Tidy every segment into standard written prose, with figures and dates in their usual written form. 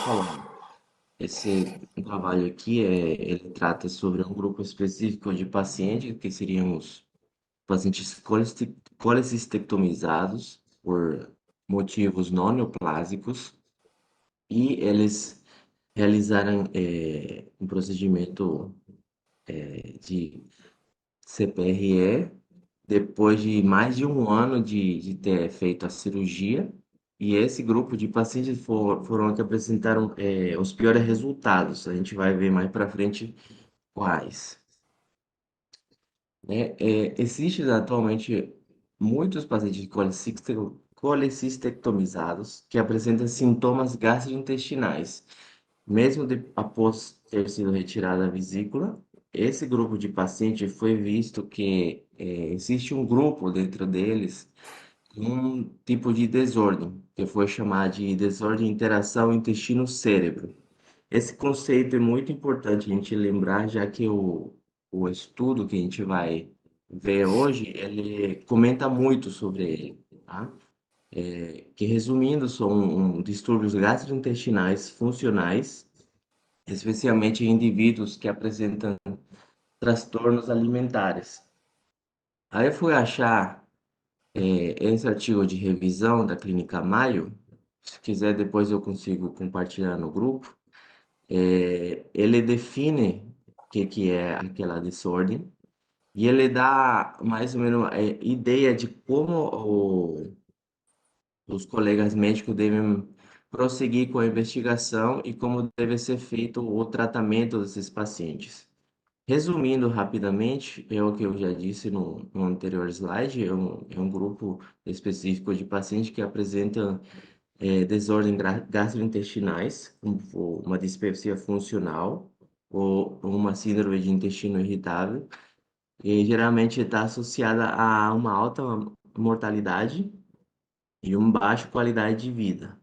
falando. Esse trabalho aqui ele trata sobre um grupo específico de pacientes, que seriam os pacientes colecistectomizados por motivos não neoplásicos, e eles realizaram um procedimento de CPRE depois de mais de um ano de ter feito a cirurgia. E esse grupo de pacientes foram que apresentaram os piores resultados. A gente vai ver mais para frente quais. Né? Existem atualmente muitos pacientes colecistectomizados que apresentam sintomas gastrointestinais. Mesmo após ter sido retirada a vesícula, esse grupo de pacientes foi visto que existe um grupo dentro deles, um tipo de desordem, que foi chamado de desordem de interação intestino-cérebro. Esse conceito é muito importante a gente lembrar, já que o estudo que a gente vai ver hoje, ele comenta muito sobre ele, tá? Que resumindo, são distúrbios gastrointestinais funcionais, especialmente em indivíduos que apresentam transtornos alimentares. Aí eu fui achar esse artigo de revisão da Clínica Mayo. Se quiser, depois eu consigo compartilhar no grupo. Ele define que é aquela desordem e ele dá mais ou menos ideia de como os colegas médicos devem prosseguir com a investigação e como deve ser feito o tratamento desses pacientes. Resumindo rapidamente, é o que eu já disse no anterior slide, é um grupo específico de pacientes que apresentam desordens gastrointestinais, como for uma dispepsia funcional ou uma síndrome de intestino irritável, e geralmente está associada a uma alta mortalidade e uma baixa qualidade de vida,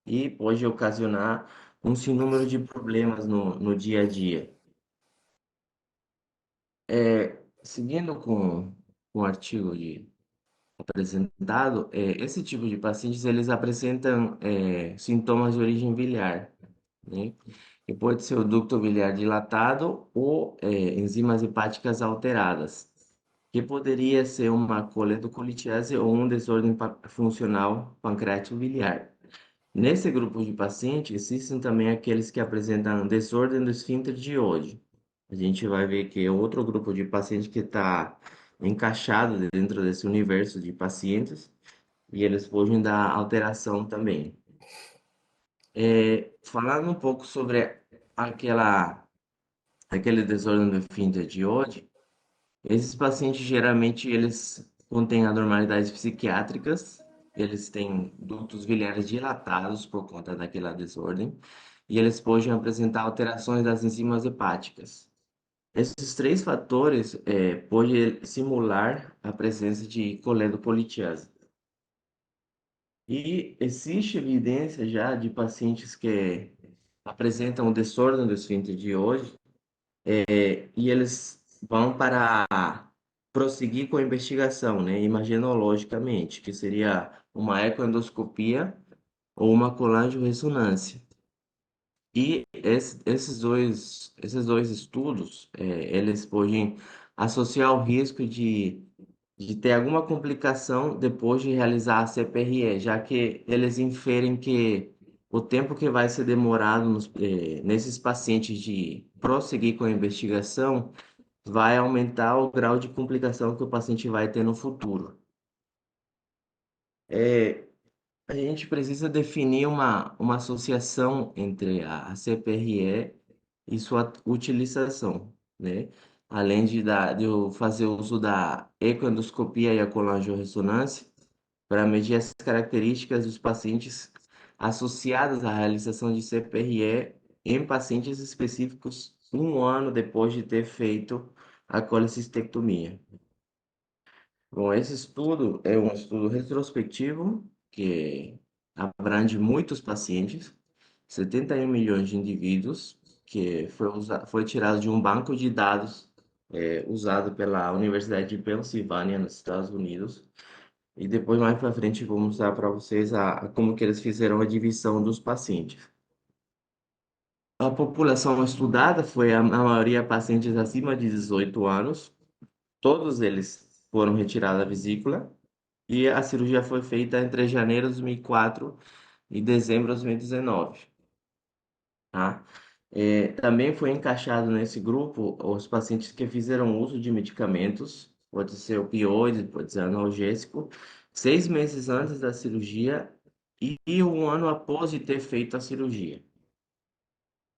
e pode ocasionar um sinnúmero de problemas no dia a dia. Seguindo com o artigo apresentado, esse tipo de pacientes eles apresentam sintomas de origem biliar, né? E pode ser o ducto biliar dilatado ou enzimas hepáticas alteradas, que poderia ser uma coletocolitiase ou um desordem funcional pancreático biliar. Nesse grupo de pacientes, existem também aqueles que apresentam desordem do esfíncter de Oddi. A gente vai ver que é outro grupo de pacientes que está encaixado dentro desse universo de pacientes e eles podem dar alteração também. Falando um pouco sobre aquela, aquele desordem do esfíncter de Oddi, esses pacientes geralmente eles contêm anormalidades psiquiátricas, eles têm ductos biliares dilatados por conta daquela desordem, e eles podem apresentar alterações das enzimas hepáticas. Esses três fatores podem simular a presença de coledopolitiase. E existe evidência já de pacientes que apresentam desordem do esfíncter de Oddi, e eles vão para prosseguir com a investigação, né, imagenologicamente, que seria uma ecoendoscopia ou uma colangio-ressonância. E esses dois estudos, eles podem associar o risco de ter alguma complicação depois de realizar a CPRE, já que eles inferem que o tempo que vai ser demorado nesses pacientes de prosseguir com a investigação vai aumentar o grau de complicação que o paciente vai ter no futuro. É, a gente precisa definir uma associação entre a CPRE e sua utilização, né? Além de eu fazer uso da ecoendoscopia e a colangiorressonância para medir as características dos pacientes associadas à realização de CPRE em pacientes específicos um ano depois de ter feito a colecistectomia. Bom, esse estudo é um estudo retrospectivo que abrange muitos pacientes, 71 milhões de indivíduos, que foi tirado de um banco de dados usado pela Universidade de Pensilvânia, nos Estados Unidos. E depois, mais para frente, vou mostrar para vocês como que eles fizeram a divisão dos pacientes. A população estudada foi a maioria pacientes acima de 18 anos. Todos eles foram retirados da vesícula e a cirurgia foi feita entre janeiro de 2004 e dezembro de 2019, tá? Também foi encaixado nesse grupo os pacientes que fizeram uso de medicamentos, pode ser opioide, pode ser analgésico, 6 meses antes da cirurgia e um ano após de ter feito a cirurgia,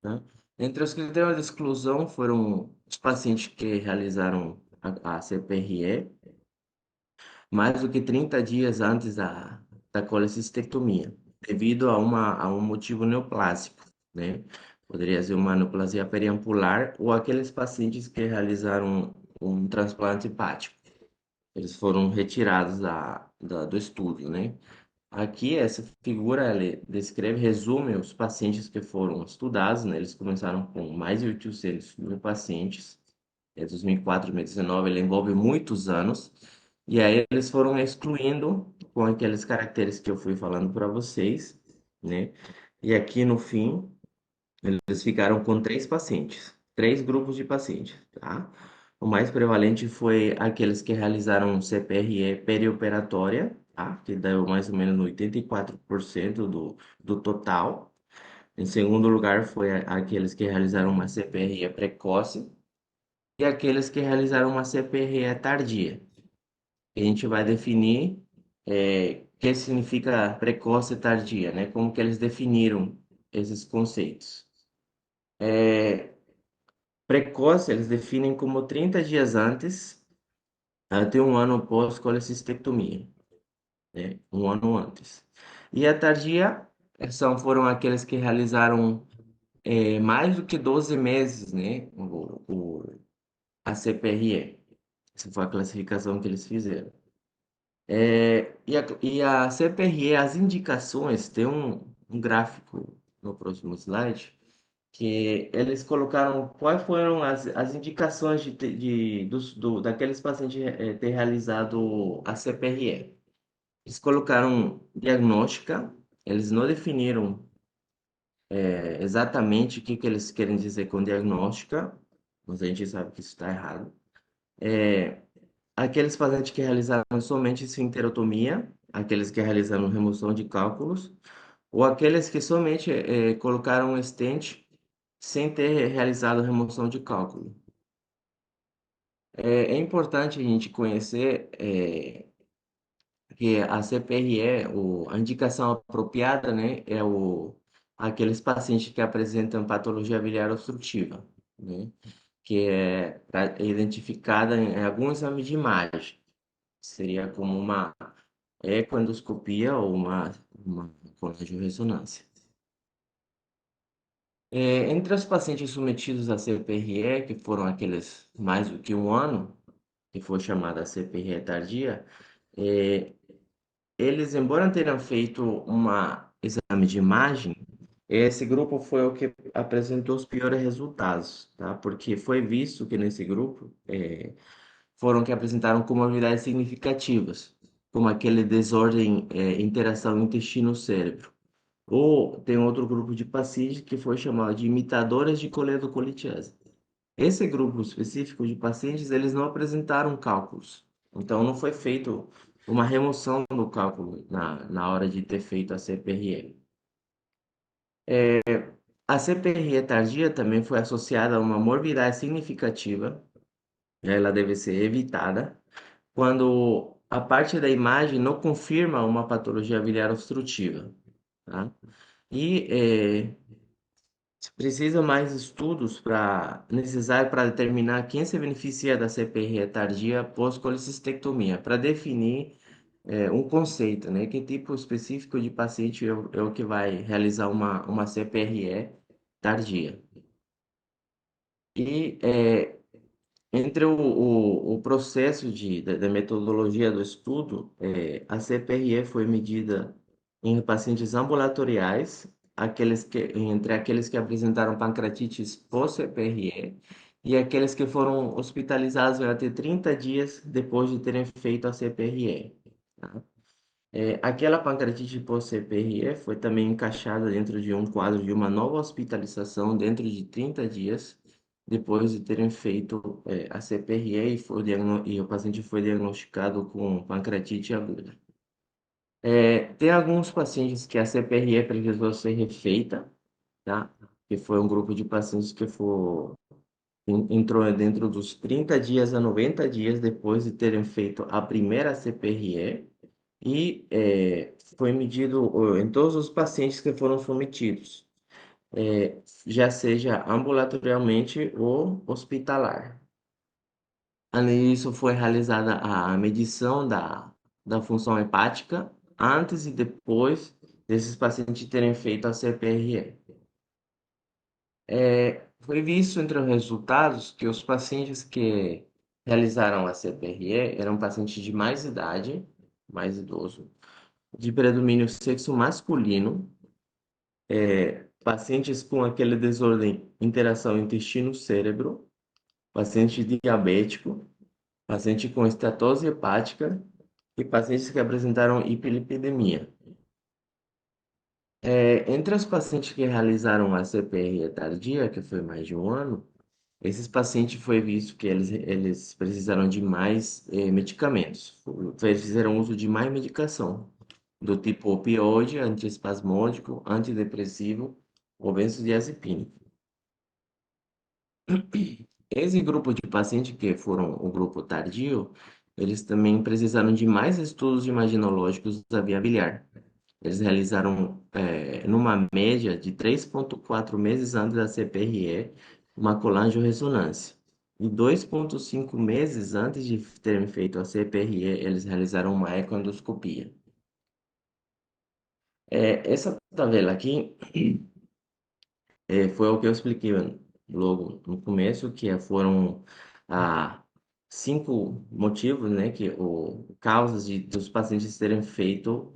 né? Entre os critérios de exclusão foram os pacientes que realizaram a CPRE mais do que 30 dias antes da colecistectomia, devido a um motivo neoplásico, né? Poderia ser uma neoplasia periampular ou aqueles pacientes que realizaram um transplante hepático. Eles foram retirados do estudo, né? Aqui, essa figura, ela descreve, resume os pacientes que foram estudados, né? Eles começaram com mais de 800 mil pacientes, 2004 a 2019, ele envolve muitos anos, e aí eles foram excluindo com aqueles caracteres que eu fui falando para vocês, né? E aqui no fim, eles ficaram com três pacientes, três grupos de pacientes, tá? O mais prevalente foi aqueles que realizaram CPRE perioperatória, tá? Que deu mais ou menos 84% do total. Em segundo lugar, foi aqueles que realizaram uma CPRE precoce e aqueles que realizaram uma CPRE tardia. A gente vai definir o que significa precoce e tardia, né? Como que eles definiram esses conceitos. Precoce, eles definem como 30 dias antes, até um ano após colecistectomia, né? Um ano antes. E a tardia foram aqueles que realizaram mais do que 12 meses, né? A CPRE. Essa foi a classificação que eles fizeram. E a CPRE, as indicações, tem um gráfico no próximo slide, que eles colocaram quais foram as indicações daqueles pacientes ter realizado a CPRE. Eles colocaram diagnóstica, eles não definiram exatamente o que, que eles querem dizer com diagnóstica, mas a gente sabe que isso está errado. Aqueles pacientes que realizaram somente esfincterotomia, aqueles que realizaram remoção de cálculos, ou aqueles que somente colocaram um stent sem ter realizado remoção de cálculo. É importante a gente conhecer que a CPRE, a indicação apropriada, né, aqueles pacientes que apresentam patologia biliar obstrutiva, né, que identificada em algum exame de imagem. Seria como uma ecoendoscopia ou uma ressonância. Entre os pacientes submetidos à CPRE, que foram aqueles mais do que um ano, que foi chamada CPRE tardia, é, eles, embora tenham feito um exame de imagem, esse grupo foi o que apresentou os piores resultados, tá? Porque foi visto que nesse grupo foram que apresentaram comorbidades significativas, como aquele desordem, interação intestino-cérebro. Ou tem outro grupo de pacientes que foi chamado de imitadores de coledocolitiase. Esse grupo específico de pacientes, eles não apresentaram cálculos. Então, não foi feito uma remoção do cálculo na hora de ter feito a CPRE. A CPRE tardia também foi associada a uma morbidade significativa, né? Ela deve ser evitada quando a parte da imagem não confirma uma patologia biliar obstrutiva, tá? E precisa mais estudos para necessário para determinar quem se beneficia da CPRE tardia pós-colecistectomia, para definir um conceito, né? Que tipo específico de paciente é o que vai realizar uma CPRE tardia. E entre o processo da metodologia do estudo, a CPRE foi medida em pacientes ambulatoriais, entre aqueles que apresentaram pancreatites pós-CPRE e aqueles que foram hospitalizados até 30 dias depois de terem feito a CPRE, tá? Aquela pancreatite pós-CPRE foi também encaixada dentro de um quadro de uma nova hospitalização dentro de 30 dias, depois de terem feito, a CPRE e o paciente foi diagnosticado com pancreatite aguda. Tem alguns pacientes que a CPRE precisou ser refeita, tá? Que foi um grupo de pacientes que entrou dentro dos 30 dias a 90 dias depois de terem feito a primeira CPRE e foi medido em todos os pacientes que foram submetidos, já seja ambulatorialmente ou hospitalar. Além disso, foi realizada a medição da função hepática antes e depois desses pacientes terem feito a CPRE. Foi visto entre os resultados que os pacientes que realizaram a CPRE eram pacientes de mais idade, mais idoso, de predomínio sexo masculino, pacientes com aquele desordem interação intestino-cérebro, paciente diabético, paciente com estetose hepática e pacientes que apresentaram hiperlipidemia. Entre os pacientes que realizaram a CPRE tardia, que foi mais de um ano, esses pacientes foi visto que eles precisaram de mais medicamentos. Eles fizeram uso de mais medicação, do tipo opioide, antiespasmódico, antidepressivo ou benzodiazepínico. Esse grupo de pacientes que foram o grupo tardio, eles também precisaram de mais estudos imaginológicos da via biliar. Eles realizaram, numa média de 3,4 meses antes da CPRE, uma colangio-ressonância. E 2,5 meses antes de terem feito a CPRE, eles realizaram uma ecoendoscopia. Essa tabela aqui foi o que eu expliquei logo no começo, foram ah, 5 motivos, né, causas dos pacientes terem feito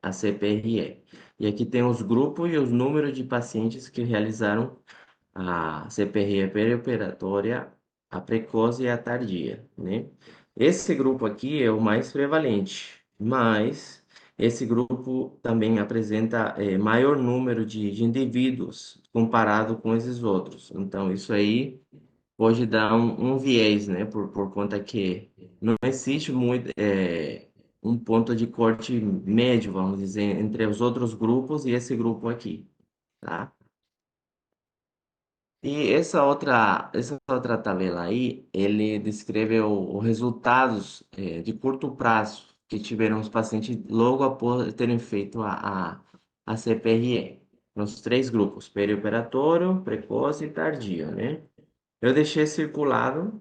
a CPRE. E aqui tem os grupos e os números de pacientes que realizaram a CPRE perioperatória, a precoce e a tardia, né? Esse grupo aqui é o mais prevalente, mas esse grupo também apresenta maior número de indivíduos comparado com esses outros. Então, isso aí pode dar um viés, né? Por conta que não existe muito um ponto de corte médio, vamos dizer, entre os outros grupos e esse grupo aqui, tá? E essa outra tabela aí, ele descreve os resultados de curto prazo que tiveram os pacientes logo após terem feito a CPRE, nos três grupos, perioperatório, precoce e tardio, né? Eu deixei circulado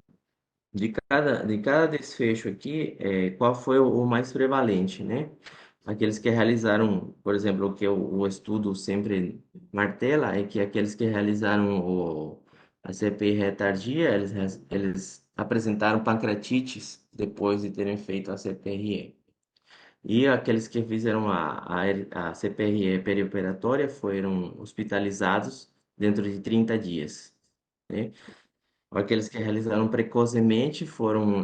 de cada desfecho aqui, qual foi o mais prevalente, né? Aqueles que realizaram, por exemplo, o que o estudo sempre martela é que aqueles que realizaram a CPI tardia, eles apresentaram pancreatites depois de terem feito a CPRE. E aqueles que fizeram a CPRE perioperatória foram hospitalizados dentro de 30 dias, né? Aqueles que realizaram precocemente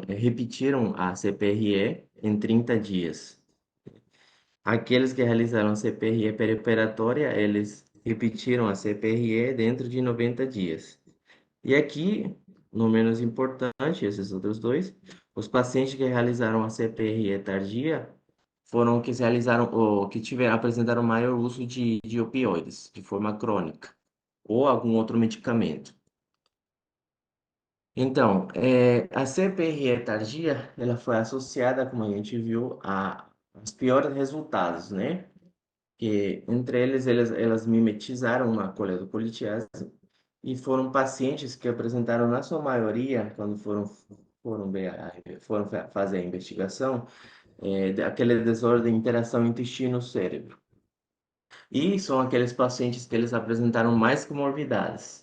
repetiram a CPRE em 30 dias. Aqueles que realizaram a CPRE perioperatória, eles repetiram a CPRE dentro de 90 dias. E aqui, no menos importante, esses outros dois, os pacientes que realizaram a CPRE tardia foram os que realizaram ou que apresentaram maior uso de opioides de forma crônica ou algum outro medicamento. Então, a CPRE tardia, ela foi associada, como a gente viu, aos piores resultados, né? Que entre elas mimetizaram uma coledocolitíase e foram pacientes que apresentaram, na sua maioria, quando foram fazer a investigação, aquele desordem de interação intestino-cérebro. E são aqueles pacientes que eles apresentaram mais comorbidades.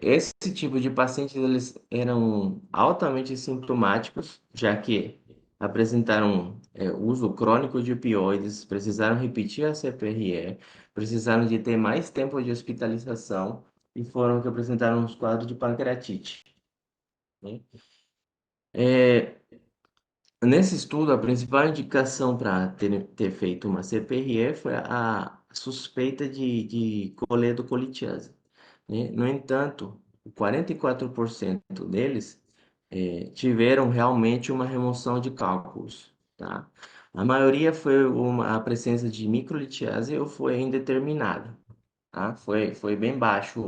Esse tipo de pacientes eles eram altamente sintomáticos, já que apresentaram uso crônico de opioides, precisaram repetir a CPRE, precisaram de ter mais tempo de hospitalização e foram que apresentaram os quadros de pancreatite, né? Nesse estudo, a principal indicação para ter feito uma CPRE foi a suspeita de coledocolitiase, né? No entanto, 44% deles tiveram realmente uma remoção de cálculos, tá? A maioria foi a presença de microlitiase ou foi indeterminada, tá? Foi bem baixo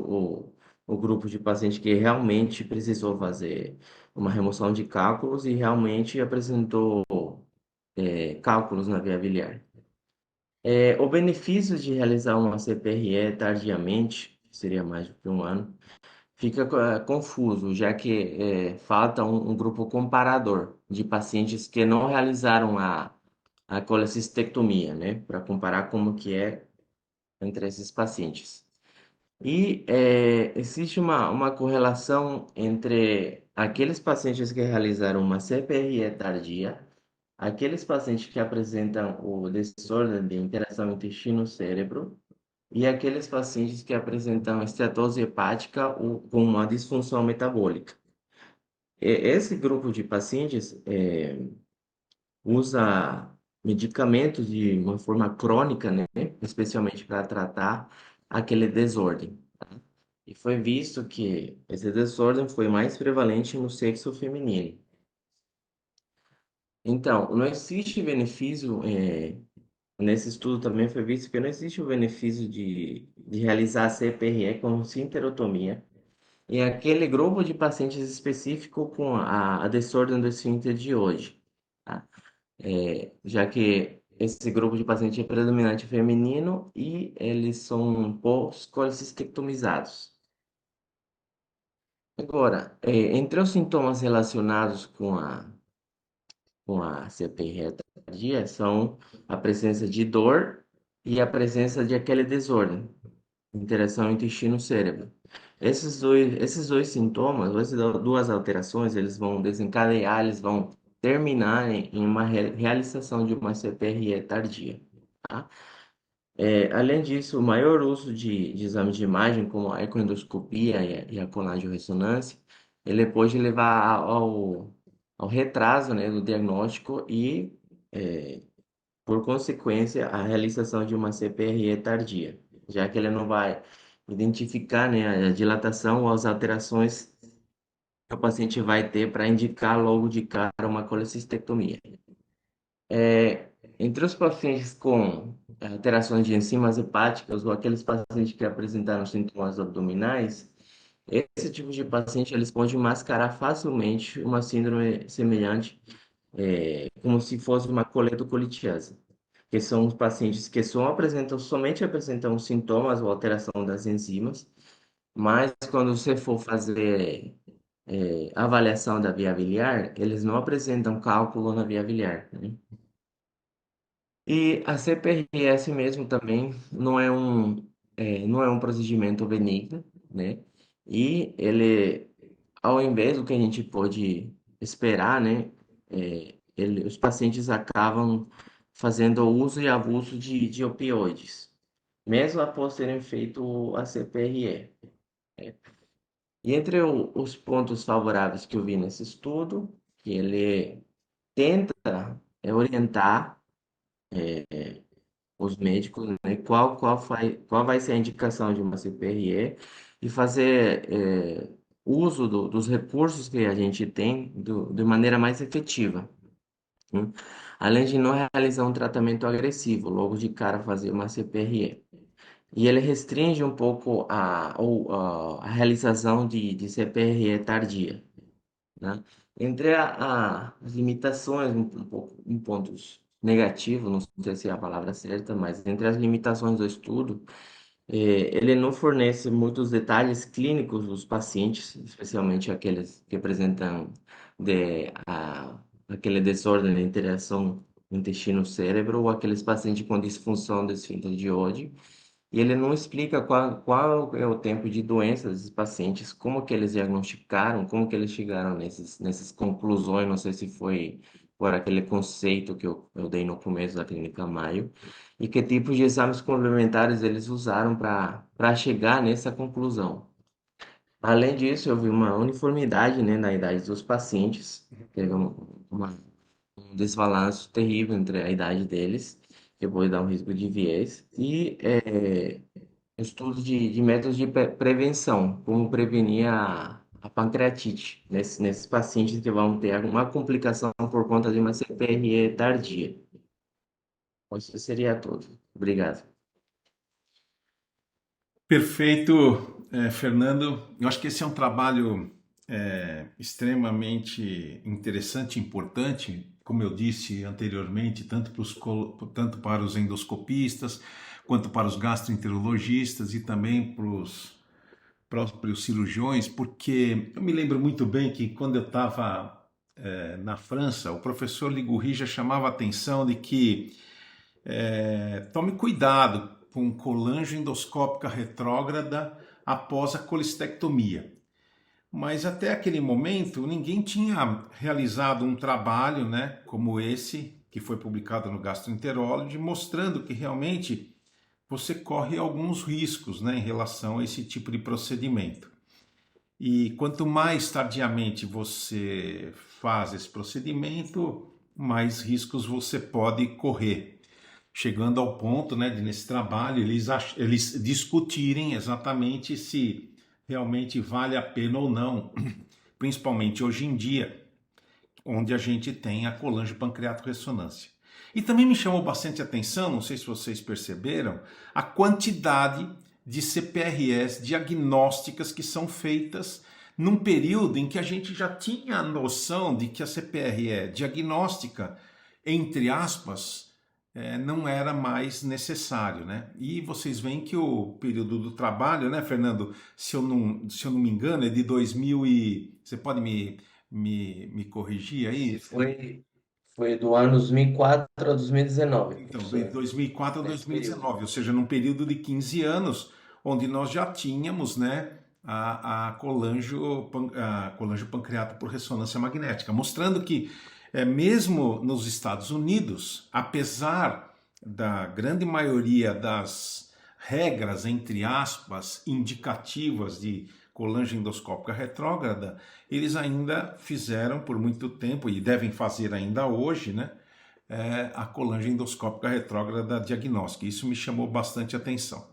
o grupo de paciente que realmente precisou fazer uma remoção de cálculos e realmente apresentou cálculos na via biliar. O benefício de realizar uma CPRE tardiamente, que seria mais do que um ano, fica confuso, já que falta um grupo comparador de pacientes que não realizaram a colecistectomia, né, para comparar como que é entre esses pacientes. E existe uma correlação entre aqueles pacientes que realizaram uma CPRE tardia, aqueles pacientes que apresentam o desordem de interação intestino-cérebro e aqueles pacientes que apresentam esteatose hepática ou com uma disfunção metabólica. Esse grupo de pacientes usa medicamentos de uma forma crônica, né, especialmente para tratar aquele desordem. E foi visto que esse desordem foi mais prevalente no sexo feminino. Então, não existe benefício, nesse estudo também foi visto que não existe o benefício de realizar a CPRE com sinterotomia em aquele grupo de pacientes específico com a desordem do esfíncter de hoje, tá? Já que esse grupo de pacientes é predominante feminino e eles são pós-colecistectomizados. Agora, entre os sintomas relacionados com a CPI tardia são a presença de dor e a presença de aquele desordem, interação intestino-cérebro. Esses dois sintomas, essas duas alterações, eles vão desencadear, eles vão terminar em uma realização de uma CPRE tardia, tá? Além disso, o maior uso de exames de imagem, como a ecoendoscopia e a colangio-ressonância, ele pode levar ao retraso, né, do diagnóstico e, por consequência, a realização de uma CPRE tardia, já que ele não vai identificar, né, a dilatação ou as alterações que o paciente vai ter para indicar logo de cara uma colecistectomia. É, Entre os pacientes com alterações de enzimas hepáticas ou aqueles pacientes que apresentaram sintomas abdominais, esse tipo de paciente eles podem mascarar facilmente uma síndrome semelhante, como se fosse uma coletocolitiase, que são os pacientes que somente apresentam sintomas ou alteração das enzimas, mas quando você for fazer avaliação da via biliar, eles não apresentam cálculo na via biliar, né? E a CPRS mesmo também não é um procedimento benigno, né? E ele, ao invés do que a gente pode esperar, né? Os pacientes acabam fazendo uso e abuso de opioides, mesmo após terem feito a CPRE. E entre os pontos favoráveis que eu vi nesse estudo, que ele tenta orientar os médicos, né, qual vai ser a indicação de uma CPRE e fazer uso dos recursos que a gente tem de maneira mais efetiva, né? Além de não realizar um tratamento agressivo, logo de cara fazer uma CPRE. E ele restringe um pouco a realização de CPRE tardia, né? Entre as limitações, um pontos negativos, não sei se é a palavra certa, mas entre as limitações do estudo, ele não fornece muitos detalhes clínicos dos pacientes, especialmente aqueles que apresentam aquele desordem de interação intestino-cérebro ou aqueles pacientes com disfunção do esfíncter de Oddi. E ele não explica qual é o tempo de doença desses pacientes, como que eles diagnosticaram, como que eles chegaram nessas conclusões, não sei se foi por aquele conceito que eu dei no começo da Clínica Maio, e que tipo de exames complementares eles usaram para chegar nessa conclusão. Além disso, eu vi uma uniformidade, né, na idade dos pacientes, teve uma um desbalanço terrível entre a idade deles, que pode dar um risco de viés, e estudos de métodos de prevenção, como prevenir a pancreatite nesses pacientes que vão ter alguma complicação por conta de uma CPRE tardia. Isso seria tudo. Obrigado. Perfeito, Fernando. Eu acho que esse é um trabalho extremamente interessante e importante, como eu disse anteriormente, tanto para os endoscopistas, quanto para os gastroenterologistas e também para os próprios cirurgiões, porque eu me lembro muito bem que quando eu estava na França, o professor Ligoury já chamava a atenção de que tome cuidado com colangioendoscópica retrógrada após a colestectomia. Mas até aquele momento ninguém tinha realizado um trabalho, né, como esse que foi publicado no Gastroenterology, mostrando que realmente você corre alguns riscos, né, em relação a esse tipo de procedimento. E quanto mais tardiamente você faz esse procedimento, mais riscos você pode correr, chegando ao ponto, né, de nesse trabalho eles discutirem exatamente se realmente vale a pena ou não, principalmente hoje em dia, onde a gente tem a colangiopancreatoressonância. E também me chamou bastante atenção, não sei se vocês perceberam, a quantidade de CPRS diagnósticas que são feitas num período em que a gente já tinha a noção de que a CPRE diagnóstica, entre aspas, não era mais necessário, né? E vocês veem que o período do trabalho, né, Fernando, se eu não me engano, é de 2000 e... Você pode me corrigir Isso aí? foi do ano 2004 a 2019, Então, de professor. 2004 a Nesse período. 2019, ou seja, num período de 15 anos, onde nós já tínhamos, né, a colangiopancreata por ressonância magnética, mostrando que, mesmo nos Estados Unidos, apesar da grande maioria das regras, entre aspas, indicativas de colangioendoscópica retrógrada, eles ainda fizeram por muito tempo, e devem fazer ainda hoje, né, a colangioendoscópica retrógrada diagnóstica. Isso me chamou bastante atenção.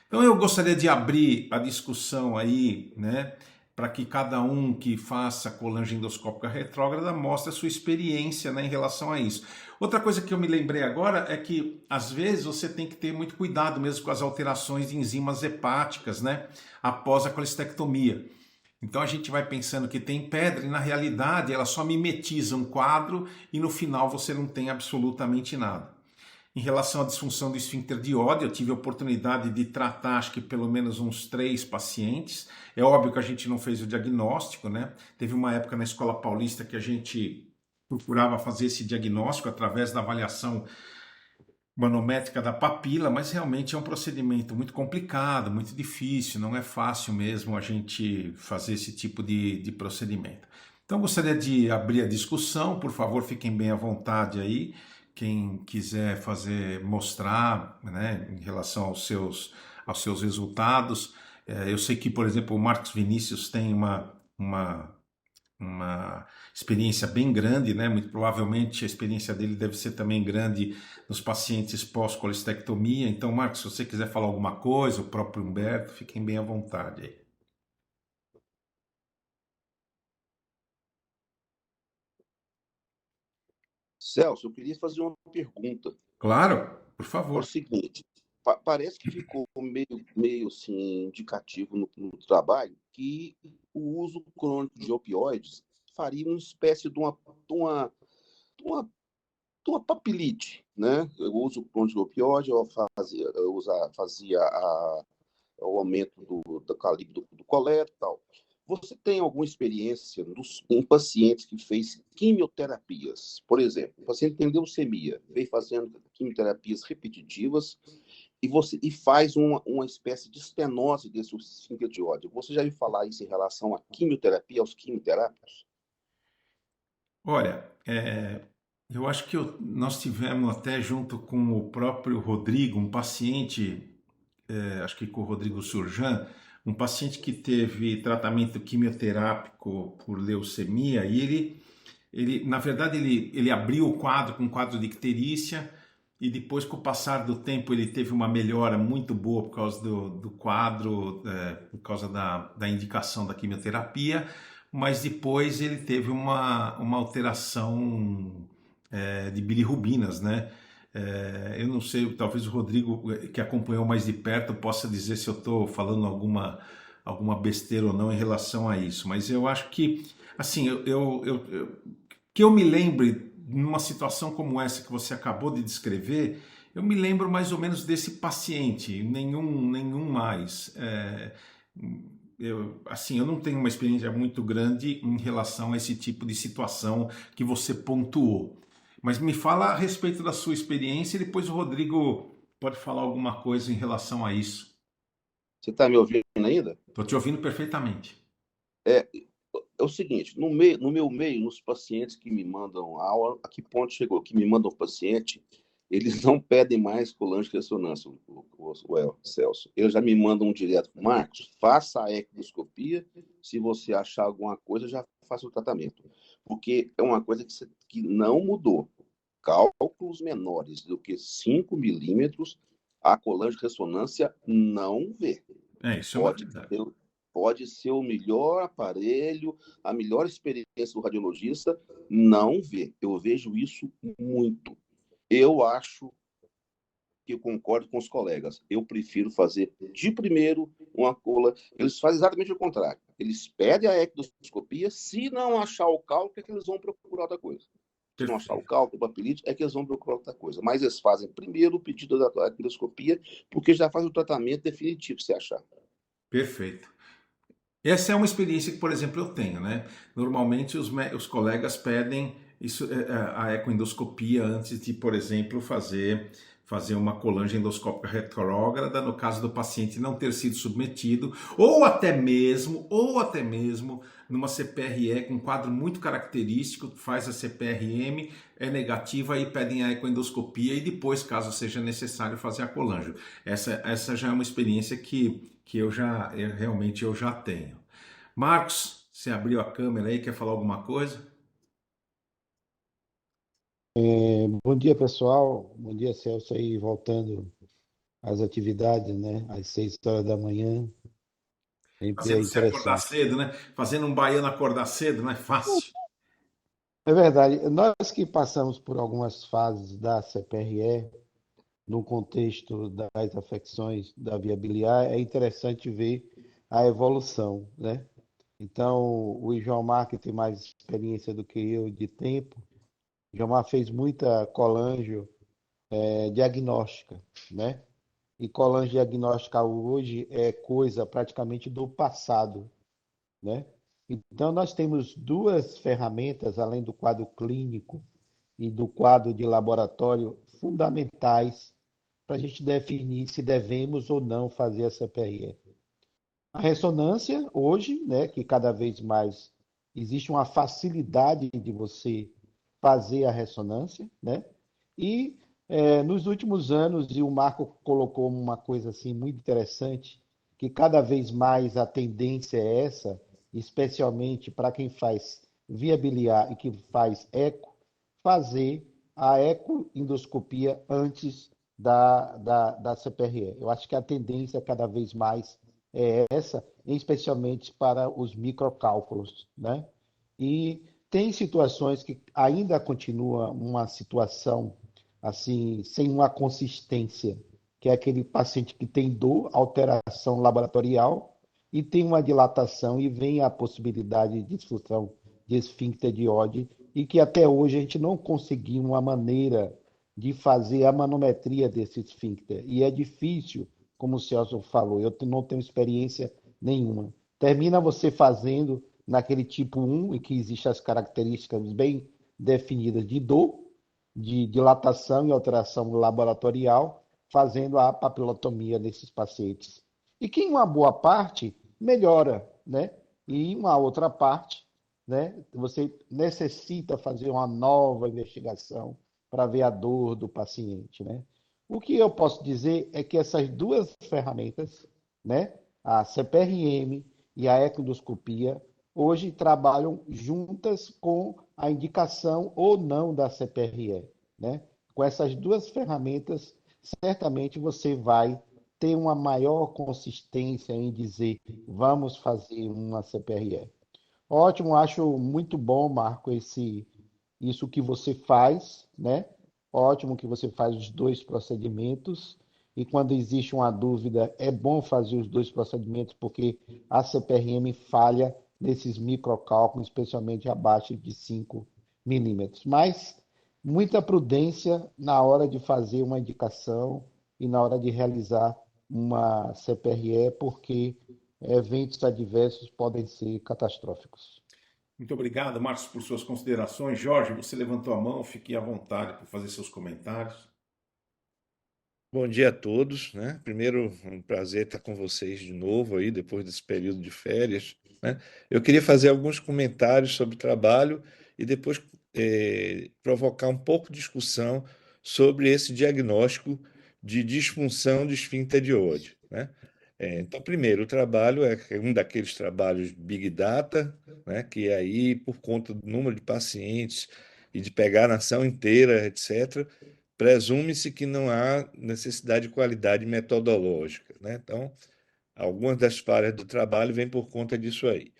Então eu gostaria de abrir a discussão aí, né, para que cada um que faça colangioendoscópica retrógrada mostre a sua experiência, né, em relação a isso. Outra coisa que eu me lembrei agora é que às vezes você tem que ter muito cuidado mesmo com as alterações de enzimas hepáticas, né, após a colestectomia. Então a gente vai pensando que tem pedra e na realidade ela só mimetiza um quadro e no final você não tem absolutamente nada. Em relação à disfunção do esfíncter de Oddi, eu tive a oportunidade de tratar acho que pelo menos uns 3 pacientes. É óbvio que a gente não fez o diagnóstico, né? Teve uma época na Escola Paulista que a gente procurava fazer esse diagnóstico através da avaliação manométrica da papila, mas realmente é um procedimento muito complicado, muito difícil, não é fácil mesmo a gente fazer esse tipo de procedimento. Então, gostaria de abrir a discussão, por favor, fiquem bem à vontade aí, quem quiser fazer, mostrar, né, em relação aos seus resultados. Eu sei que, por exemplo, o Marcos Vinícius tem uma experiência bem grande, né? Muito provavelmente a experiência dele deve ser também grande nos pacientes pós-colestectomia. Então, Marcos, se você quiser falar alguma coisa, o próprio Humberto, fiquem bem à vontade aí. Celso, eu queria fazer uma pergunta. Claro, por É o favor. seguinte, parece que ficou meio assim, indicativo no trabalho que o uso crônico de opioides faria uma espécie de uma, de uma papilite, né? O uso crônico de opioide fazia o aumento do calibre do colete e tal. Você tem alguma experiência em pacientes que fez quimioterapias? Por exemplo, o paciente tem leucemia, veio fazendo quimioterapias repetitivas e faz uma espécie de estenose desse esfíncter de ódio. Você já ouviu falar isso em relação à quimioterapia, aos quimioterápicos? Olha, eu acho que nós tivemos até junto com o próprio Rodrigo, um paciente, acho que com o Rodrigo Surjan, um paciente que teve tratamento quimioterápico por leucemia e na verdade, ele abriu o quadro com um quadro de icterícia e depois, com o passar do tempo, ele teve uma melhora muito boa por causa do quadro, por causa da indicação da quimioterapia, mas depois ele teve uma alteração de bilirrubinas, né? Eu não sei, talvez o Rodrigo, que acompanhou mais de perto, possa dizer se eu estou falando alguma besteira ou não em relação a isso, mas eu acho que, assim, que eu me lembre, numa situação como essa que você acabou de descrever, eu me lembro mais ou menos desse paciente, nenhum mais. Assim, eu não tenho uma experiência muito grande em relação a esse tipo de situação que você pontuou. Mas me fala a respeito da sua experiência e depois o Rodrigo pode falar alguma coisa em relação a isso. Você está me ouvindo ainda? Estou te ouvindo perfeitamente. É, é o seguinte, no meu meio, nos pacientes que me mandam aula, a que ponto chegou? Que me mandam paciente, eles não pedem mais colangio de ressonância, Celso. Eles já me mandam direto, Marcos, faça a ecoscopia, se você achar alguma coisa, já faça o tratamento. Porque é uma coisa que não mudou. Cálculos menores do que 5 milímetros, a colangio de ressonância não vê. Isso é uma Pode verdade. ser, pode ser o melhor aparelho, a melhor experiência do radiologista, não vê. Eu vejo isso muito. Eu acho que eu concordo com os colegas. Eu prefiro fazer de primeiro uma cola. Eles fazem exatamente o contrário. Eles pedem a ectoscopia, se não achar o cálculo, é que eles vão procurar outra coisa. Se não achar o Perfeito. cálculo, o papilite, é que eles vão procurar outra coisa. Mas eles fazem primeiro o pedido da ectoscopia, porque já faz o tratamento definitivo, se achar. Perfeito. Essa é uma experiência que, por exemplo, eu tenho, né? Normalmente os colegas pedem a ecoendoscopia antes de, por exemplo, fazer uma colange endoscópica retrógrada, no caso do paciente não ter sido submetido, ou até mesmo numa CPRE com um quadro muito característico, faz a CPRM, é negativa, aí pedem a ecoendoscopia e depois, caso seja necessário, fazer a colangio. Essa já é uma experiência que realmente eu já tenho. Marcos, você abriu a câmera aí, quer falar alguma coisa? Bom dia, pessoal. Bom dia, Celso, aí voltando às atividades, né? Às 6 horas da manhã. Sempre é Fazendo você acordar interessante. cedo, né? Fazendo um baiano acordar cedo, não é fácil. É verdade. Nós que passamos por algumas fases da CPRE, no contexto das afecções da via biliar, é interessante ver a evolução, né? Então, o Iomar, que tem mais experiência do que eu de tempo, o Iomar fez muita colangio diagnóstica, né? E colagem diagnóstica hoje é coisa praticamente do passado, né? Então, nós temos duas ferramentas, além do quadro clínico e do quadro de laboratório, fundamentais para a gente definir se devemos ou não fazer a CPRE. A ressonância, hoje, né, que cada vez mais existe uma facilidade de você fazer a ressonância, né? E nos últimos anos, e o Marco colocou uma coisa assim muito interessante, que cada vez mais a tendência é essa, especialmente para quem faz via biliar e que faz eco, fazer a ecoendoscopia antes da CPRE. Eu acho que a tendência cada vez mais é essa, especialmente para os microcálculos, né? E tem situações que ainda continua uma situação assim, sem uma consistência, que é aquele paciente que tem dor, alteração laboratorial e tem uma dilatação e vem a possibilidade de disfunção de esfíncter de Oddi e que até hoje a gente não conseguiu uma maneira de fazer a manometria desse esfíncter. E é difícil, como o Celso falou, eu não tenho experiência nenhuma. Termina você fazendo naquele tipo 1, em que existem as características bem definidas de dor, de dilatação e alteração laboratorial, fazendo a papilotomia desses pacientes. E que em uma boa parte melhora, né? E em uma outra parte, né, você necessita fazer uma nova investigação para ver a dor do paciente, né? O que eu posso dizer é que essas duas ferramentas, né, a CPRM e a ecodoscopia, hoje trabalham juntas com a indicação ou não da CPRE, né? Com essas duas ferramentas, certamente você vai ter uma maior consistência em dizer vamos fazer uma CPRE. Ótimo, acho muito bom, Marco, isso que você faz, né? Ótimo que você faz os dois procedimentos. E quando existe uma dúvida, é bom fazer os dois procedimentos, porque a CPRM falha nesses microcálculos, especialmente abaixo de 5 milímetros. Mas muita prudência na hora de fazer uma indicação e na hora de realizar uma CPRE, porque eventos adversos podem ser catastróficos. Muito obrigado, Marcos, por suas considerações. Jorge, você levantou a mão, fique à vontade para fazer seus comentários. Bom dia a todos, né? Primeiro, um prazer estar com vocês de novo aí, depois desse período de férias, né? Eu queria fazer alguns comentários sobre o trabalho e depois provocar um pouco de discussão sobre esse diagnóstico de disfunção de esfíncter de Oddi, né? Então, primeiro, o trabalho é um daqueles trabalhos Big Data, né? Que aí, por conta do número de pacientes e de pegar a nação inteira, etc., presume-se que não há necessidade de qualidade metodológica, né? Então, algumas das falhas do trabalho vêm por conta disso aí.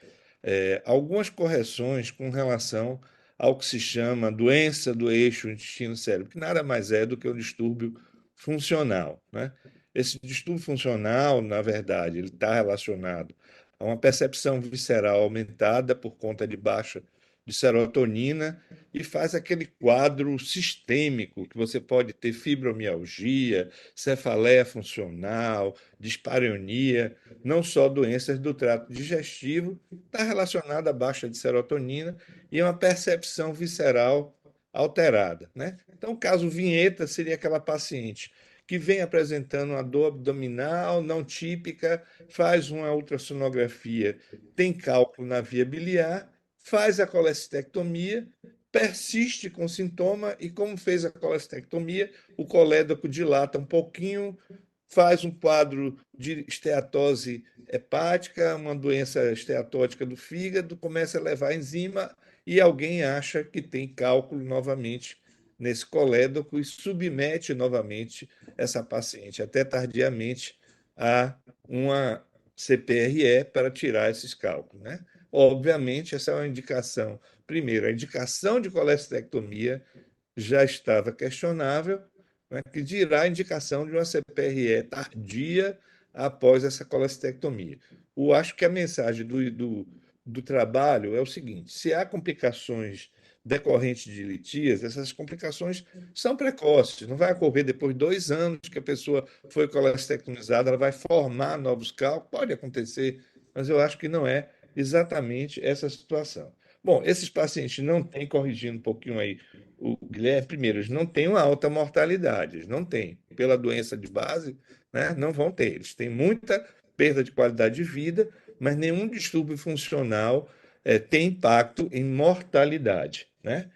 Algumas correções com relação ao que se chama doença do eixo intestino-cérebro, que nada mais é do que um distúrbio funcional, né? Esse distúrbio funcional, na verdade, ele está relacionado a uma percepção visceral aumentada por conta de baixa de serotonina e faz aquele quadro sistêmico que você pode ter fibromialgia, cefaleia funcional, dispareunia, não só doenças do trato digestivo, está relacionada à baixa de serotonina e uma percepção visceral alterada, né? Então, o caso vinheta seria aquela paciente que vem apresentando uma dor abdominal não típica, faz uma ultrassonografia, tem cálculo na via biliar, faz a colestectomia, persiste com sintoma e, como fez a colestectomia, o colédoco dilata um pouquinho, faz um quadro de esteatose hepática, uma doença esteatótica do fígado, começa a levar enzima e alguém acha que tem cálculo novamente nesse colédoco e submete novamente essa paciente, até tardiamente, a uma CPRE para tirar esses cálculos, né? Obviamente, essa é uma indicação. Primeiro, a indicação de colestectomia já estava questionável, né, que dirá a indicação de uma CPRE tardia após essa colestectomia. Eu acho que a mensagem do trabalho é o seguinte: se há complicações decorrentes de litias, essas complicações são precoces, não vai ocorrer depois de 2 anos que a pessoa foi colestectomizada, ela vai formar novos cálculos, pode acontecer, mas eu acho que não é exatamente essa situação. Bom, esses pacientes não têm, corrigindo um pouquinho aí o Guilherme, primeiro, eles não têm uma alta mortalidade, eles não têm. Pela doença de base, né, não vão ter. Eles têm muita perda de qualidade de vida, mas nenhum distúrbio funcional tem impacto em mortalidade, né?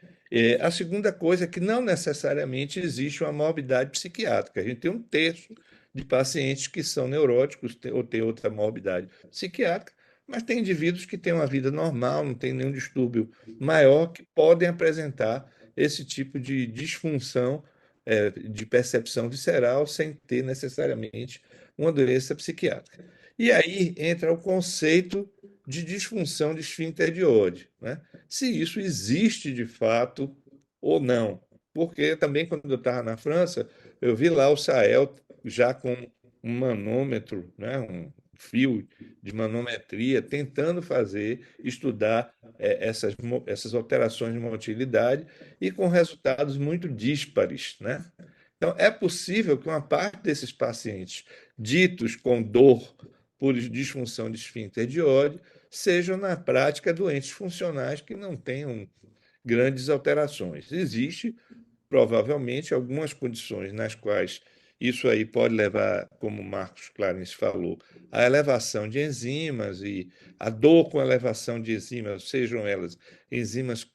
A segunda coisa é que não necessariamente existe uma morbidade psiquiátrica. A gente tem 1/3 de pacientes que são neuróticos ou têm outra morbidade psiquiátrica, mas tem indivíduos que têm uma vida normal, não tem nenhum distúrbio maior, que podem apresentar esse tipo de disfunção de percepção visceral sem ter necessariamente uma doença psiquiátrica. E aí entra o conceito de disfunção de esfíncter de Oddi, né? Se isso existe de fato ou não. Porque também, quando eu estava na França, eu vi lá o Sahel já com um manômetro, né, um fio de manometria, tentando estudar essas alterações de motilidade e com resultados muito díspares, né? Então, é possível que uma parte desses pacientes ditos com dor por disfunção de esfíncter de Oddi sejam, na prática, doentes funcionais que não tenham grandes alterações. Existe, provavelmente, algumas condições nas quais isso aí pode levar, como o Marcos Clarence falou, à elevação de enzimas e a dor com elevação de enzimas, sejam elas enzimas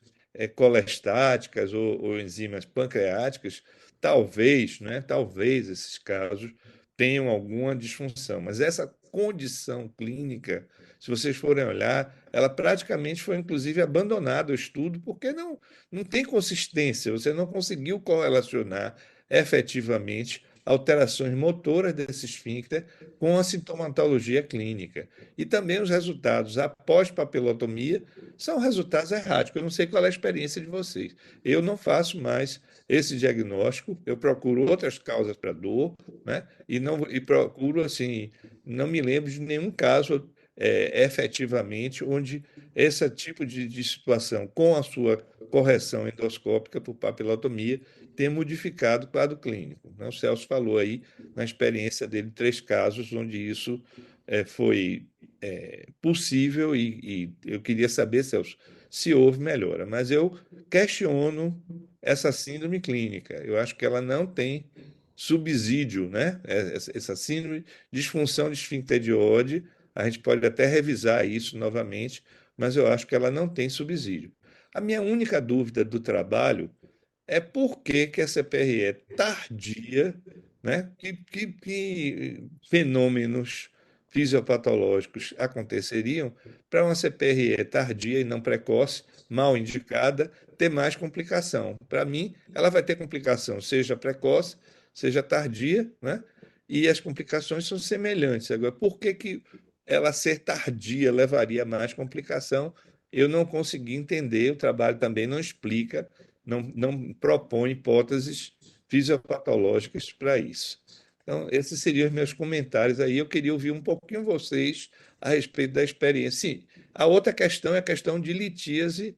colestáticas ou enzimas pancreáticas, talvez, né, talvez esses casos tenham alguma disfunção. Mas essa condição clínica, se vocês forem olhar, ela praticamente foi, inclusive, abandonada o estudo, porque não tem consistência, você não conseguiu correlacionar efetivamente alterações motoras desse esfíncter com a sintomatologia clínica. E também os resultados após papilotomia são resultados erráticos. Eu não sei qual é a experiência de vocês. Eu não faço mais esse diagnóstico, eu procuro outras causas para dor, né? E procuro assim, não me lembro de nenhum caso efetivamente onde esse tipo de situação com a sua correção endoscópica por papilotomia tem modificado o quadro clínico, né? O Celso falou aí na experiência dele 3 casos onde isso foi possível e eu queria saber, Celso, se houve melhora, mas eu questiono essa síndrome clínica. Eu acho que ela não tem subsídio, né? Essa síndrome, disfunção de esfíncter de Oddi, a gente pode até revisar isso novamente, mas eu acho que ela não tem subsídio. A minha única dúvida do trabalho é por que que a CPRE é tardia, né? Que fenômenos fisiopatológicos aconteceriam para uma CPRE tardia e não precoce, mal indicada, ter mais complicação. Para mim, ela vai ter complicação, seja precoce, seja tardia, né? E as complicações são semelhantes. Agora, por que que ela ser tardia levaria a mais complicação? Eu não consegui entender, o trabalho também não explica, não propõe hipóteses fisiopatológicas para isso. Então, esses seriam os meus comentários aí. Eu queria ouvir um pouquinho vocês a respeito da experiência. Sim, a outra questão é a questão de litíase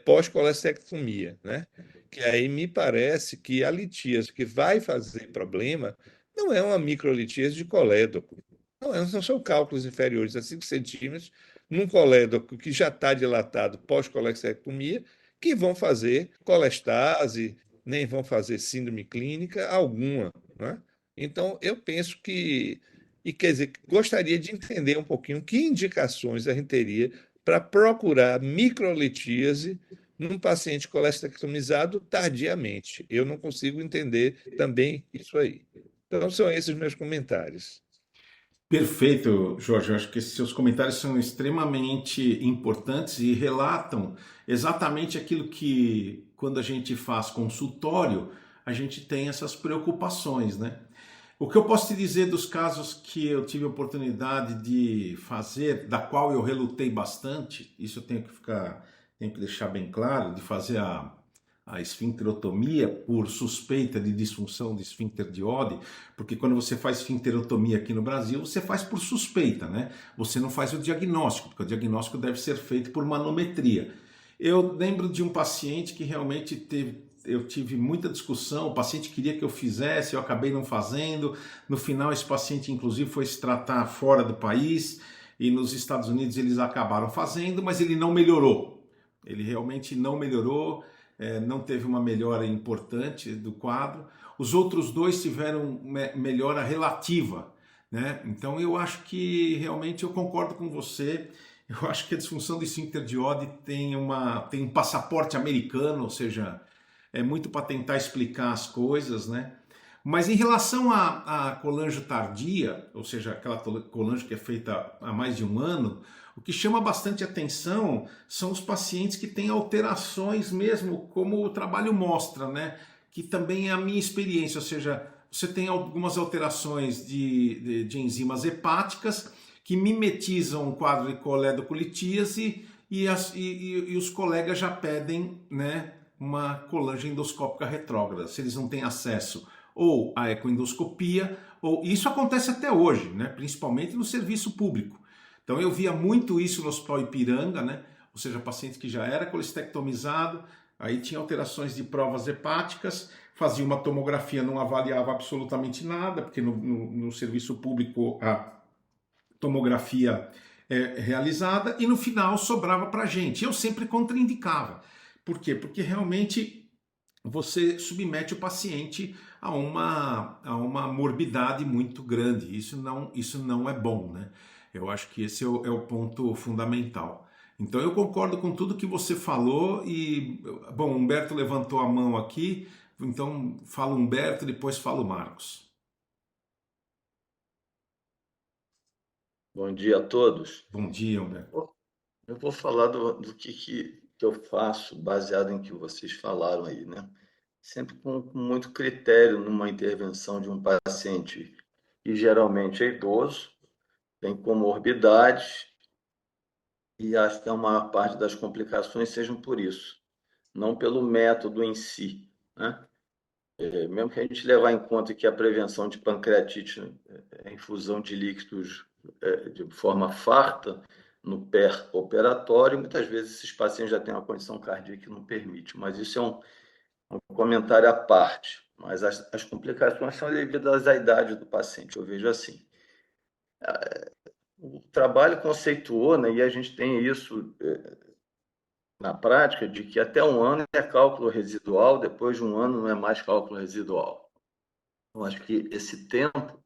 pós-colestectomia, né? Que aí me parece que a litíase que vai fazer problema não é uma microlitíase de colédoco. Não são cálculos inferiores a 5 centímetros num colédoco que já está dilatado pós-colestectomia, que vão fazer colestase, nem vão fazer síndrome clínica alguma, né? Então, eu penso que, e quer dizer, gostaria de entender um pouquinho que indicações a gente teria para procurar microlitíase num paciente colestectomizado tardiamente. Eu não consigo entender também isso aí. Então, são esses meus comentários. Perfeito, Jorge. Eu acho que esses seus comentários são extremamente importantes e relatam exatamente aquilo que, quando a gente faz consultório, a gente tem essas preocupações, né? O que eu posso te dizer dos casos que eu tive a oportunidade de fazer, da qual eu relutei bastante, isso eu tenho que deixar bem claro, de fazer a esfincterotomia por suspeita de disfunção de esfíncter de Oddi, porque quando você faz esfincterotomia aqui no Brasil, você faz por suspeita, né? Você não faz o diagnóstico, porque o diagnóstico deve ser feito por manometria. Eu lembro de um paciente que realmente eu tive muita discussão, o paciente queria que eu fizesse, eu acabei não fazendo. No final, esse paciente, inclusive, foi se tratar fora do país e nos Estados Unidos eles acabaram fazendo, mas ele não melhorou. Ele realmente não melhorou, não teve uma melhora importante do quadro. Os outros dois tiveram melhora relativa, né? Então eu acho que realmente eu concordo com você. Eu acho que a disfunção de esfíncter de Oddi tem um passaporte americano, ou seja, é muito para tentar explicar as coisas, né? Mas em relação à colangio tardia, ou seja, aquela colangio que é feita há mais de um ano, o que chama bastante atenção são os pacientes que têm alterações mesmo, como o trabalho mostra, né? Que também é a minha experiência, ou seja, você tem algumas alterações de enzimas hepáticas que mimetizam o quadro de coledocolitíase e os colegas já pedem, né, uma colangio endoscópica retrógrada, se eles não têm acesso ou à ecoendoscopia, ou isso acontece até hoje, né, principalmente no serviço público. Então eu via muito isso no Hospital Ipiranga, né, ou seja, paciente que já era colestectomizado, aí tinha alterações de provas hepáticas, fazia uma tomografia, não avaliava absolutamente nada, porque no serviço público a tomografia realizada, e no final sobrava para a gente. Eu sempre contraindicava. Por quê? Porque realmente você submete o paciente a uma morbidade muito grande. Isso não é bom, né? Eu acho que esse é o ponto fundamental. Então eu concordo com tudo que você falou e, bom, Humberto levantou a mão aqui, então fala Humberto, depois fala o Marcos. Bom dia a todos. Bom dia, Humberto. Eu vou falar do que eu faço baseado em que vocês falaram aí, né? Sempre com muito critério numa intervenção de um paciente que geralmente é idoso, tem comorbidades e acho que a maior parte das complicações sejam por isso, não pelo método em si, né? Mesmo que a gente levar em conta que a prevenção de pancreatite é infusão de líquidos de forma farta no pré-operatório, muitas vezes esses pacientes já têm uma condição cardíaca que não permite, mas isso é um comentário à parte. Mas as complicações são devidas à idade do paciente, eu vejo assim. O trabalho conceituou, né, e a gente tem isso na prática, de que até um ano é cálculo residual, depois de um ano não é mais cálculo residual. Eu acho que esse tempo,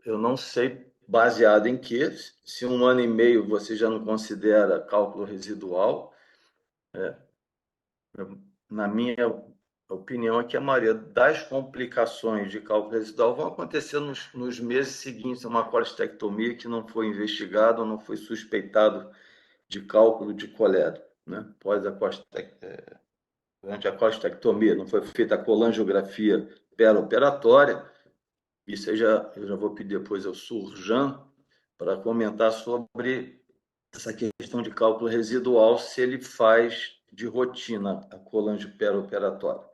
eu não sei baseado em que, se um ano e meio você já não considera cálculo residual, na minha opinião, é que a maioria das complicações de cálculo residual vão acontecer nos meses seguintes a uma colestectomia que não foi investigado ou não foi suspeitado de cálculo de colédoco, né? Durante a colestectomia, não foi feita a colangiografia perioperatória. Isso eu já vou pedir depois ao Surjan para comentar sobre essa questão de cálculo residual, se ele faz de rotina a colangio-perioperatória.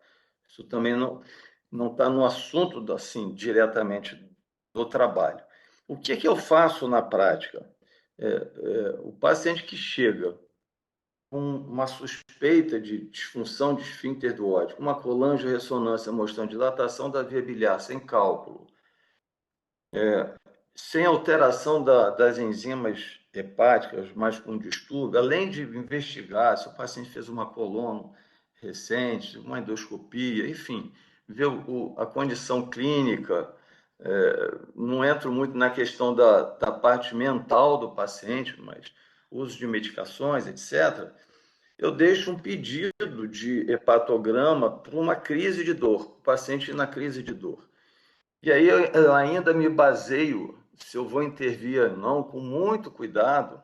Isso também não está no assunto, assim, diretamente do trabalho. O que eu faço na prática? O paciente que chega com uma suspeita de disfunção de esfíncter duódeo, uma colangiorressonância mostrando dilatação da via biliar sem cálculo, sem alteração das enzimas hepáticas, mas com distúrbio, além de investigar se o paciente fez uma colono recente, uma endoscopia, enfim, ver a condição clínica. Não entro muito na questão da parte mental do paciente, mas uso de medicações, etc. Eu deixo um pedido de hepatograma para uma crise de dor, o paciente na crise de dor. E aí eu ainda me baseio, se eu vou intervir ou não, com muito cuidado,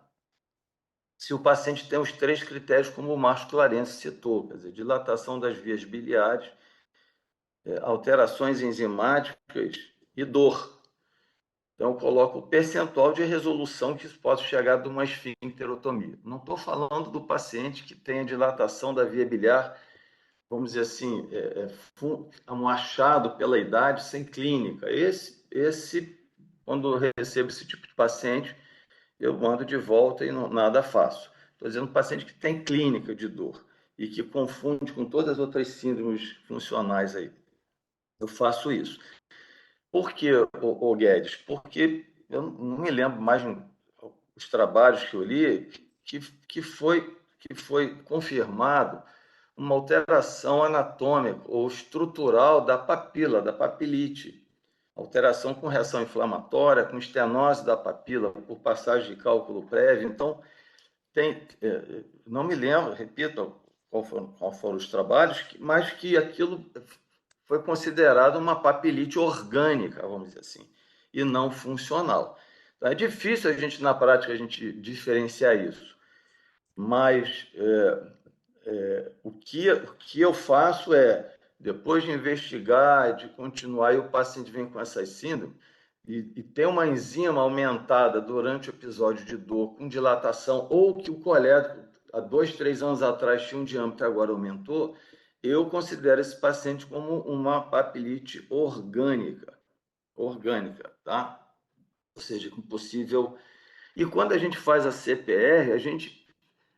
se o paciente tem os três critérios como o Márcio Clarence citou, quer dizer, dilatação das vias biliares, alterações enzimáticas e dor. Então, eu coloco o percentual de resolução que isso pode chegar de uma esfincterotomia. Não estou falando do paciente que tem a dilatação da via biliar, vamos dizer assim, um achado pela idade sem clínica. Quando eu recebo esse tipo de paciente, eu mando de volta e nada faço. Estou dizendo paciente que tem clínica de dor e que confunde com todas as outras síndromes funcionais aí. Eu faço isso. Por que, o Guedes? Porque eu não me lembro mais os trabalhos que eu li que foi confirmado uma alteração anatômica ou estrutural da papila, da papilite. Alteração com reação inflamatória, com estenose da papila, por passagem de cálculo prévio. Então, não me lembro, repito, qual foram os trabalhos, mas que aquilo foi considerado uma papilite orgânica, vamos dizer assim, e não funcional. Então, é difícil na prática, a gente diferenciar isso. Mas o que eu faço é, depois de investigar, de continuar, e o paciente vem com essas síndromes, e tem uma enzima aumentada durante o episódio de dor, com dilatação, ou que o colédoco, há 2, 3 anos atrás, tinha um diâmetro e agora aumentou, eu considero esse paciente como uma papilite orgânica, tá? Ou seja, com possível. E quando a gente faz a CPR,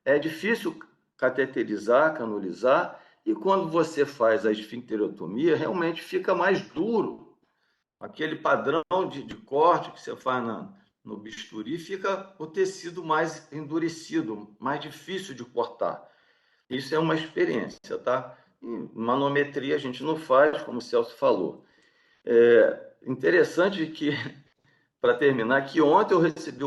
é difícil cateterizar, canulizar, e quando você faz a esfincterotomia, realmente fica mais duro. Aquele padrão de corte que você faz no bisturi, fica o tecido mais endurecido, mais difícil de cortar. Isso é uma experiência, tá? Em manometria a gente não faz, como o Celso falou. Interessante que, para terminar, que ontem eu recebi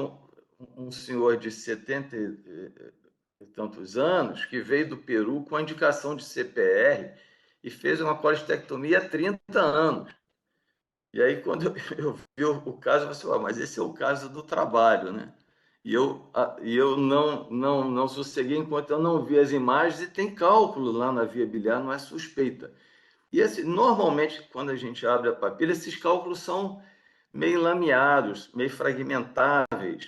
um senhor de 70 e tantos anos que veio do Peru com a indicação de CPR e fez uma colestectomia há 30 anos. E aí, quando eu vi o caso, eu falei, mas esse é o caso do trabalho, né? E eu não sosseguei enquanto eu não vi as imagens, e tem cálculo lá na via biliar, não é suspeita. E assim, normalmente, quando a gente abre a papila, esses cálculos são meio lameados, meio fragmentáveis,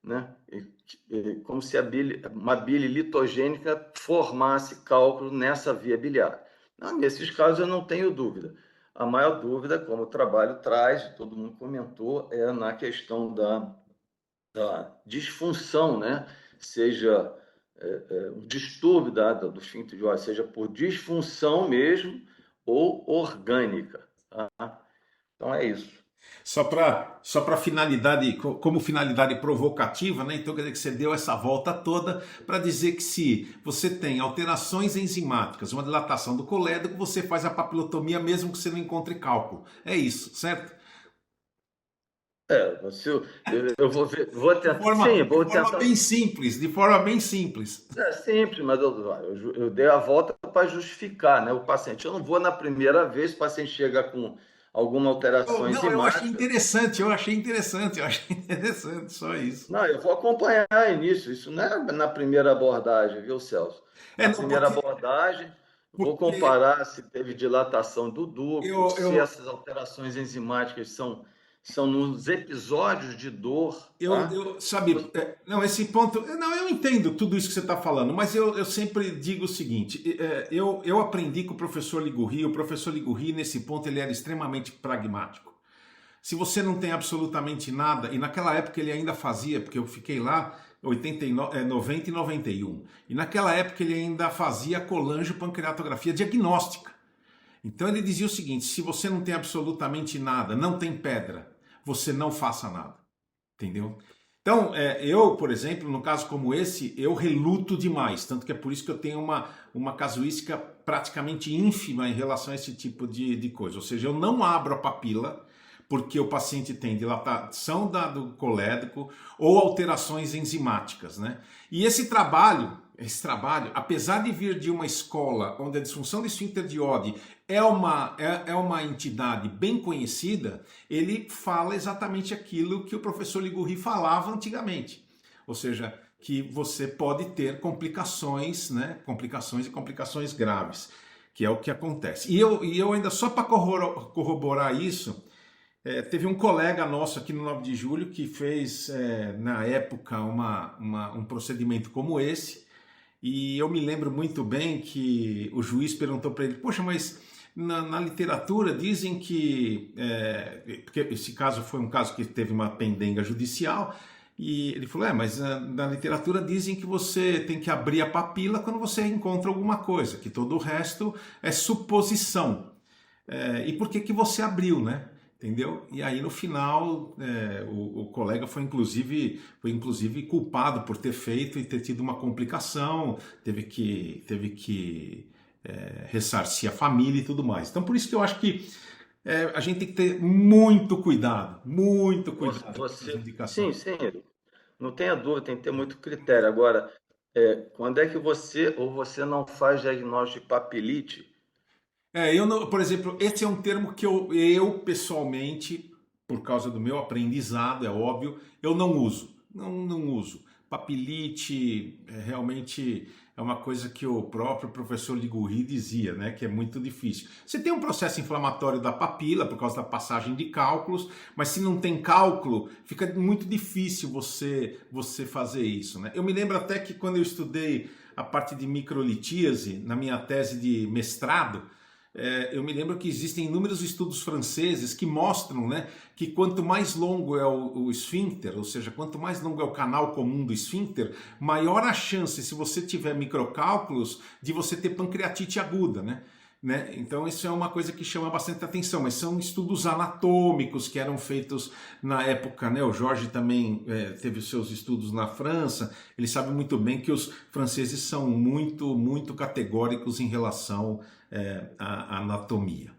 né? Como se uma bile litogênica formasse cálculo nessa via biliar. Não, nesses casos eu não tenho dúvida. A maior dúvida, como o trabalho traz, todo mundo comentou, é na questão da disfunção, né? Seja um distúrbio do esfíncter de Watt, seja por disfunção mesmo ou orgânica. Tá? Então é isso. Só para finalidade, como finalidade provocativa, né? Então quer dizer que você deu essa volta toda para dizer que se você tem alterações enzimáticas, uma dilatação do colédoco, você faz a papilotomia mesmo que você não encontre cálculo. É isso, certo? Eu vou ver, vou De tentar. forma, Sim, de vou forma tentar. bem simples, de forma bem simples. É simples, mas eu dei a volta para justificar, né? O paciente. Eu não vou na primeira vez, o paciente chega com alguma alteração Não, eu achei enzimática. interessante, eu achei interessante, eu achei interessante, só isso. Não, eu vou acompanhar início. Isso não é na primeira abordagem, viu, Celso? É, Na não, primeira abordagem, vou porque comparar se teve dilatação do ducto, se eu, essas alterações enzimáticas são nos episódios de dor, tá? sabe, não, esse ponto, não, eu entendo tudo isso que você está falando, mas eu sempre digo o seguinte, eu aprendi com o professor Ligurri, nesse ponto, ele era extremamente pragmático. Se você não tem absolutamente nada, e naquela época ele ainda fazia, porque eu fiquei lá 89, 90 e 91, e naquela época ele ainda fazia colangiopancreatografia diagnóstica. Então ele dizia o seguinte, se você não tem absolutamente nada, não tem pedra, você não faça nada. Entendeu? Então, eu, por exemplo, no caso como esse, eu reluto demais. Tanto que é por isso que eu tenho uma casuística praticamente ínfima em relação a esse tipo de coisa. Ou seja, eu não abro a papila porque o paciente tem dilatação do colédoco ou alterações enzimáticas, né? E esse trabalho, apesar de vir de uma escola onde a disfunção do esfíncter de Oddi é uma entidade bem conhecida, ele fala exatamente aquilo que o professor Ligurri falava antigamente. Ou seja, que você pode ter complicações, né? Complicações e complicações graves, que é o que acontece. E eu ainda, só para corroborar isso, teve um colega nosso aqui no 9 de julho que fez, na época, um procedimento como esse, e eu me lembro muito bem que o juiz perguntou para ele, poxa, mas na literatura dizem que, porque esse caso foi um caso que teve uma pendenga judicial, e ele falou, mas na literatura dizem que você tem que abrir a papila quando você encontra alguma coisa, que todo o resto é suposição. E por que você abriu, né? Entendeu? E aí no final o colega foi inclusive culpado por ter feito e ter tido uma complicação, teve que ressarcir a família e tudo mais. Então por isso que eu acho que a gente tem que ter muito cuidado com essas Sim, indicações. sim, não tenha dúvida, tem que ter muito critério. Agora, quando é que você não faz diagnóstico de papilite? Eu não, por exemplo, esse é um termo que eu pessoalmente, por causa do meu aprendizado, é óbvio, eu não uso. Não uso. Papilite realmente é uma coisa que o próprio professor Ligurri dizia, né, que é muito difícil. Você tem um processo inflamatório da papila por causa da passagem de cálculos, mas se não tem cálculo, fica muito difícil você fazer isso, né? Eu me lembro até que quando eu estudei a parte de microlitíase na minha tese de mestrado, eu me lembro que existem inúmeros estudos franceses que mostram, né, que quanto mais longo é o esfíncter, ou seja, quanto mais longo é o canal comum do esfíncter, maior a chance, se você tiver microcálculos, de você ter pancreatite aguda, né? Então isso é uma coisa que chama bastante atenção, mas são estudos anatômicos que eram feitos na época, né? O Jorge também teve os seus estudos na França, ele sabe muito bem que os franceses são muito categóricos em relação à anatomia.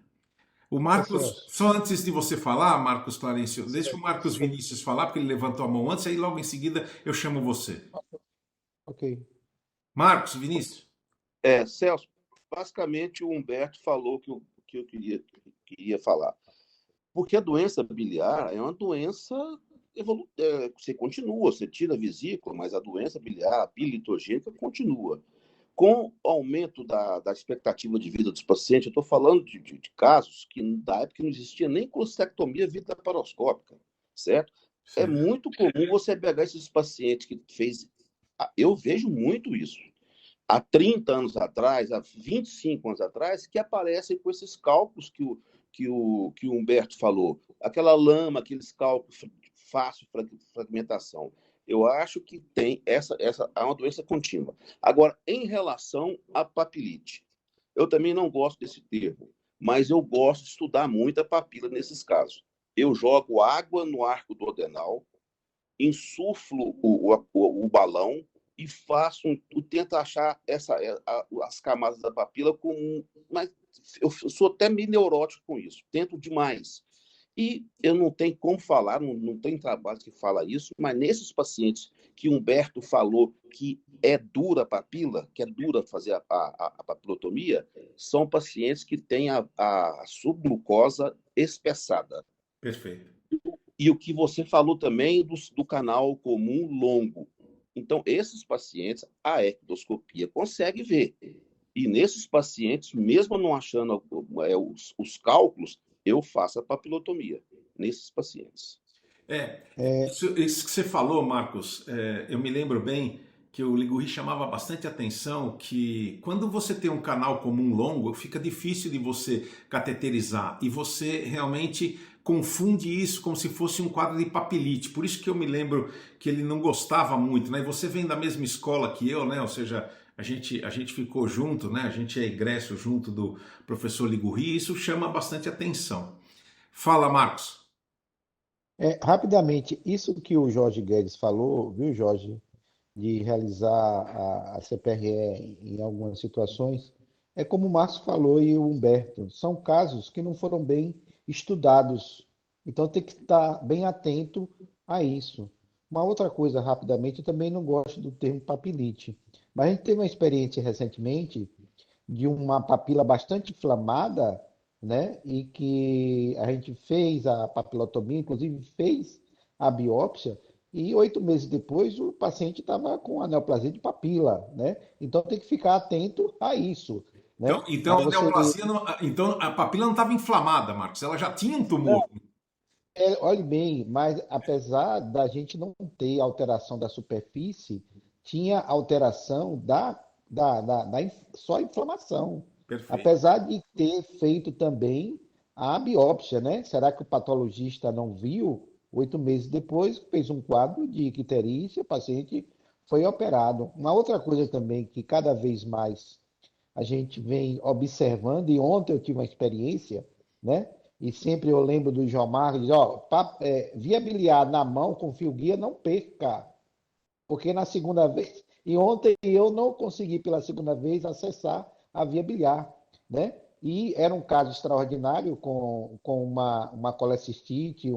O Ô, Marcos, Celso, só antes de você falar, Marcos Clarencio, deixa o certo, Marcos Vinícius falar, porque ele levantou a mão antes, aí logo em seguida eu chamo você. ok. Marcos Vinícius. Celso, basicamente o Humberto falou que eu queria falar. Porque a doença biliar é uma doença você continua, você tira a vesícula, mas a doença biliar, a bilitogênica, continua. Com o aumento da expectativa de vida dos pacientes, eu estou falando de casos que da época não existia nem colestectomia vítrea-laparoscópica, certo? É Certo. muito comum você pegar esses pacientes que fez. Eu vejo muito isso. Há 30 anos atrás, há 25 anos atrás, que aparecem com esses cálculos que o Humberto falou. Aquela lama, aqueles cálculos fácil fragmentação. Eu acho que tem essa é uma doença contínua. Agora, em relação à papilite, eu também não gosto desse termo, mas eu gosto de estudar muito a papila nesses casos. Eu jogo água no arco duodenal, insuflo o balão e tento achar as camadas da papila mas eu sou até meio neurótico com isso, tento demais. E eu não tenho como falar, não tem trabalho que fala isso, mas nesses pacientes que Humberto falou que é dura a papila, que é dura fazer a papilotomia, são pacientes que têm a subglucosa espessada. Perfeito. E o que você falou também do canal comum longo. Então, esses pacientes, a ectoscopia consegue ver. E nesses pacientes, mesmo não achando os cálculos, eu faço a papilotomia nesses pacientes. Isso que você falou, Marcos, eu me lembro bem que o Liguri chamava bastante atenção que quando você tem um canal comum longo, fica difícil de você cateterizar e você realmente confunde isso como se fosse um quadro de papilite. Por isso que eu me lembro que ele não gostava muito, né? E você vem da mesma escola que eu, né? Ou seja, a gente ficou junto, né? A gente é egresso junto do professor Liguri e isso chama bastante atenção. Fala, Marcos. Rapidamente, isso que o Jorge Guedes falou, viu, Jorge, de realizar a CPRE em algumas situações, é como o Márcio falou e o Humberto, são casos que não foram bem estudados. Então tem que estar bem atento a isso. Uma outra coisa, rapidamente, eu também não gosto do termo papilite, mas a gente teve uma experiência recentemente de uma papila bastante inflamada, né? E que a gente fez a papilotomia, inclusive fez a biópsia, e 8 meses depois o paciente estava com a neoplasia de papila, né? Então tem que ficar atento a isso, Então, né? então Mas a você, neoplasia, então a papila não estava inflamada, Marcos, ela já tinha um tumor. olhe bem, mas apesar da gente não ter alteração da superfície, tinha alteração só inflamação. Perfeito. Apesar de ter feito também a biópsia, né? Será que o patologista não viu? 8 meses depois, fez um quadro de icterícia, o paciente foi operado. Uma outra coisa também que cada vez mais a gente vem observando, e ontem eu tive uma experiência, né? E sempre eu lembro do João Marcos, diz, ó, via biliar na mão com fio guia, não perca, porque na segunda vez, e ontem eu não consegui pela segunda vez acessar a via biliar, né? E era um caso extraordinário com uma colecistite,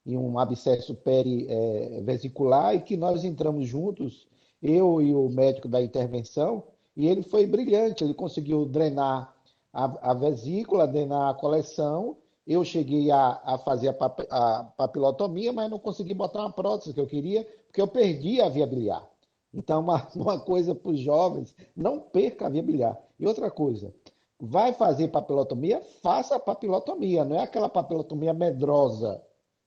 e um abscesso perivesicular, e que nós entramos juntos, eu e o médico da intervenção, e ele foi brilhante, ele conseguiu drenar a vesícula, drenar a coleção. Eu cheguei a fazer a papilotomia, mas não consegui botar uma prótese que eu queria, porque eu perdi a via biliar. Então, uma coisa para os jovens, não perca a via biliar. E outra coisa, vai fazer papilotomia? Faça a papilotomia, não é aquela papilotomia medrosa,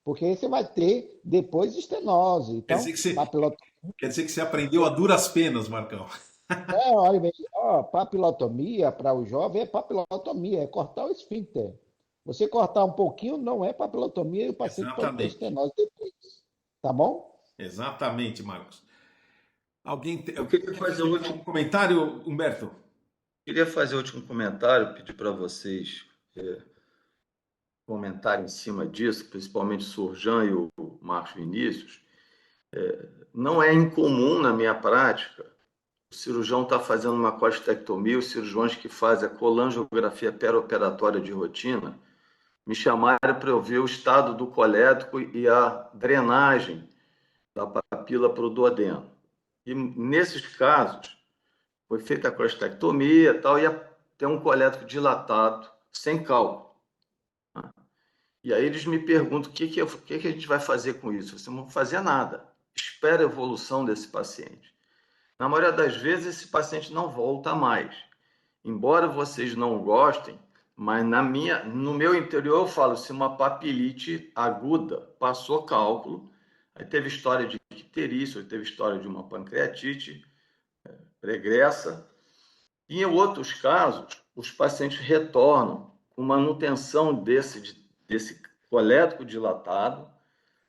porque aí você vai ter depois estenose. Quer Então, dizer que você, papilotomia, quer dizer que você aprendeu a duras penas, Marcão. olha bem, ó, papilotomia para o jovem é papilotomia, é cortar o esfíncter. Você cortar um pouquinho não é papilotomia e o paciente pode ter Exatamente. estenose depois. Tá bom? Exatamente, Marcos. Eu Alguém queria quer fazer fazer o mais último, algum comentário, Humberto? queria fazer o último comentário, pedir para vocês comentarem em cima disso, principalmente o Surjan e o Marcos Vinícius. Não é incomum na minha prática o cirurgião estar fazendo uma costectomia, os cirurgiões que fazem a colangiografia perioperatória de rotina me chamarem para eu ver o estado do colédoco e a drenagem da papila para o duodeno. E nesses casos, foi feita a costectomia e tal, e tem um colédoco dilatado, sem cálculo. E aí eles me perguntam o que a gente vai fazer com isso. Você não vai fazer nada. Espera a evolução desse paciente. Na maioria das vezes, esse paciente não volta mais. Embora vocês não gostem, mas no meu interior eu falo, se uma papilite aguda passou cálculo, aí teve história de icterícia, teve história de uma pancreatite pregressa, e em outros casos, os pacientes retornam com manutenção desse colédoco dilatado,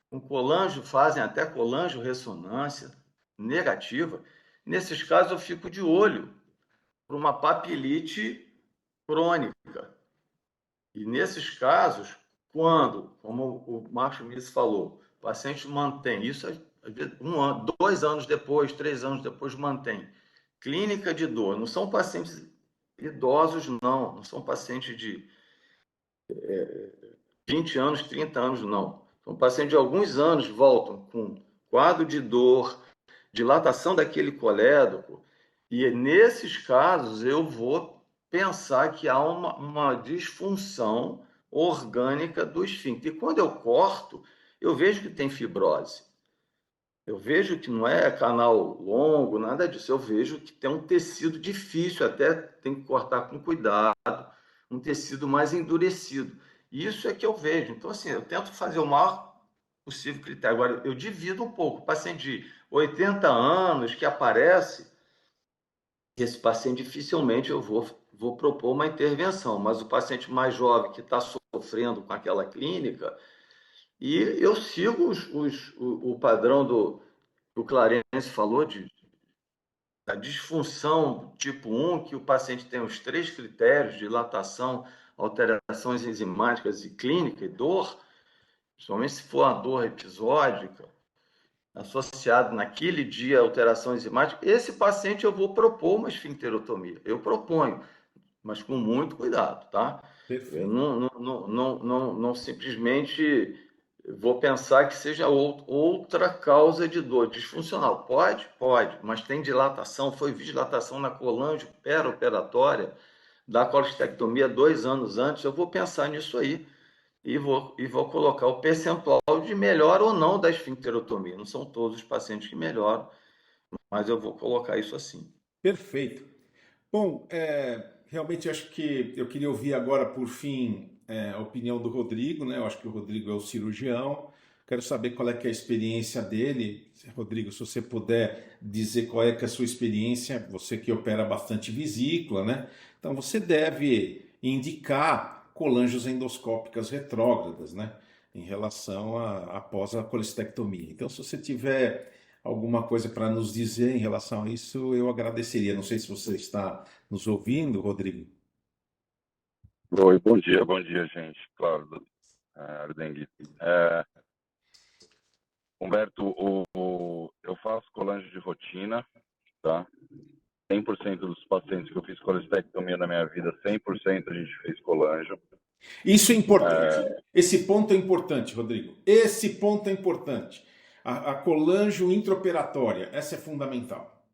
com colangio, fazem até colangio-ressonância negativa. Nesses casos, eu fico de olho para uma papilite crônica. E nesses casos, quando, como o Márcio Miss falou, o paciente mantém isso, às vezes, 1 ano, 2 anos depois, 3 anos depois, mantém. Clínica de dor, não são pacientes idosos, não são pacientes de 20 anos, 30 anos, não. São pacientes de alguns anos, voltam com quadro de dor, dilatação daquele colédoco, e nesses casos eu vou pensar que há uma disfunção orgânica do esfíncter. E quando eu corto, eu vejo que tem fibrose. Eu vejo que não é canal longo, nada disso. Eu vejo que tem um tecido difícil, até tem que cortar com cuidado, um tecido mais endurecido. Isso é que eu vejo. Então, assim, eu tento fazer o maior possível critério. Agora, eu divido um pouco. O paciente de 80 anos que aparece, esse paciente dificilmente eu vou propor uma intervenção, mas o paciente mais jovem que está sofrendo com aquela clínica, e eu sigo o padrão que o Clarence falou, da disfunção tipo 1, que o paciente tem os 3 critérios: dilatação, alterações enzimáticas e clínica e dor, principalmente se for uma dor episódica, associado naquele dia a alteração enzimática, esse paciente eu vou propor uma esfincterotomia. Eu proponho, mas com muito cuidado, tá? Eu Perfeito. não simplesmente vou pensar que seja outra causa de dor disfuncional. Pode, mas tem dilatação, foi dilatação na colangio perioperatória da colestectomia 2 anos antes, eu vou pensar nisso aí e vou colocar o percentual de melhora ou não da esfincterotomia. Não são todos os pacientes que melhoram, mas eu vou colocar isso assim. Perfeito. Bom, realmente acho que eu queria ouvir agora, por fim, a opinião do Rodrigo, né? Eu acho que o Rodrigo é o cirurgião. Quero saber qual é que é a experiência dele. Rodrigo, se você puder dizer qual é que é a sua experiência, você que opera bastante vesícula, né? Então você deve indicar colangios endoscópicas retrógradas, né? Em relação após a colestectomia. Então, se você tiver alguma coisa para nos dizer em relação a isso, eu agradeceria. Não sei se você está nos ouvindo, Rodrigo. Oi, bom dia, gente. Claro, Ardengue. Humberto, eu faço colangio de rotina, tá? 100% dos pacientes que eu fiz colestectomia na minha vida, 100% a gente fez colangio. Isso é importante. Esse ponto é importante, Rodrigo. Esse ponto é importante. A colangio intraoperatória, essa é fundamental.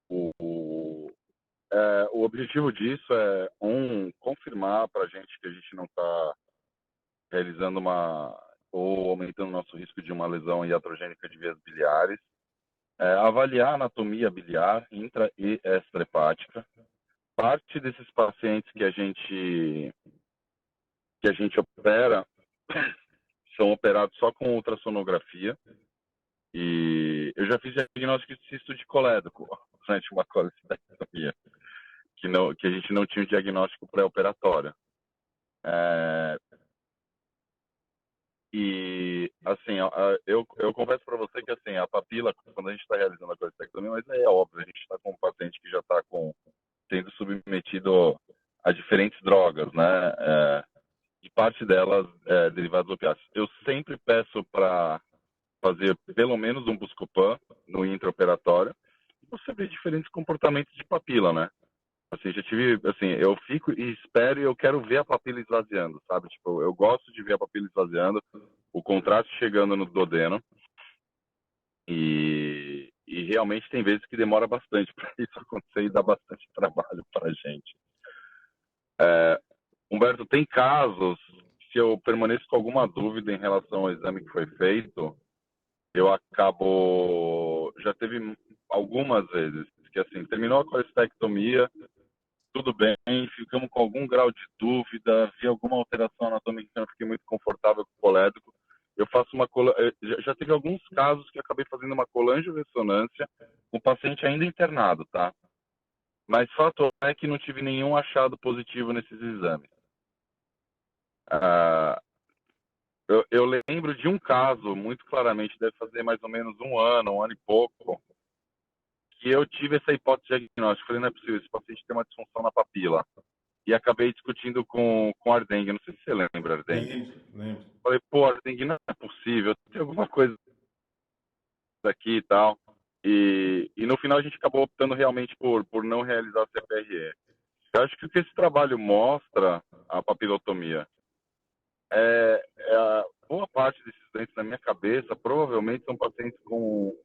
O objetivo disso é, confirmar para a gente que a gente não está realizando ou aumentando o nosso risco de uma lesão iatrogênica de vias biliares, avaliar a anatomia biliar intra e extrahepática. Parte desses pacientes que a gente opera são operados só com ultrassonografia, e eu já fiz diagnóstico de cisto de colédoco durante uma colestectomia, que a gente não tinha o diagnóstico pré-operatório. E, assim, eu confesso para você que, assim, a papila, quando a gente está realizando a colestectomia, mas é óbvio, a gente está com um paciente que já está sendo submetido a diferentes drogas, né? E parte delas derivados opiáceos. Eu sempre peço para fazer pelo menos um Buscopan no intraoperatório, e você vê diferentes comportamentos de papila, né? Assim, já tive, assim, eu fico e espero e eu quero ver a papila esvaziando, sabe? Tipo, eu gosto de ver a papila esvaziando, o contraste chegando no duodeno, e realmente tem vezes que demora bastante para isso acontecer e dá bastante trabalho para a gente. Humberto, tem casos se eu permaneço com alguma dúvida em relação ao exame que foi feito, eu acabo. Já teve algumas vezes que, assim, terminou a colestectomia, tudo bem, ficamos com algum grau de dúvida, vi alguma alteração anatômica que eu não fiquei muito confortável com o colédoco. Eu faço uma. Já teve alguns casos que eu acabei fazendo uma colangiorressonância com o paciente ainda internado, tá? Mas fato é que não tive nenhum achado positivo nesses exames. Ah, eu lembro de um caso, muito claramente, deve fazer mais ou menos um ano e pouco, que eu tive essa hipótese diagnóstica. Falei, não é possível, esse paciente tem uma disfunção na papila. E acabei discutindo com Ardengue. Não sei se você lembra, Ardengue. Lembro. Falei, pô, Ardengue, não é possível, tem alguma coisa aqui e tal. E no final a gente acabou optando realmente por não realizar a CPRE. Eu acho que o que esse trabalho mostra, a papilotomia, boa parte desses doentes, na minha cabeça, provavelmente são pacientes com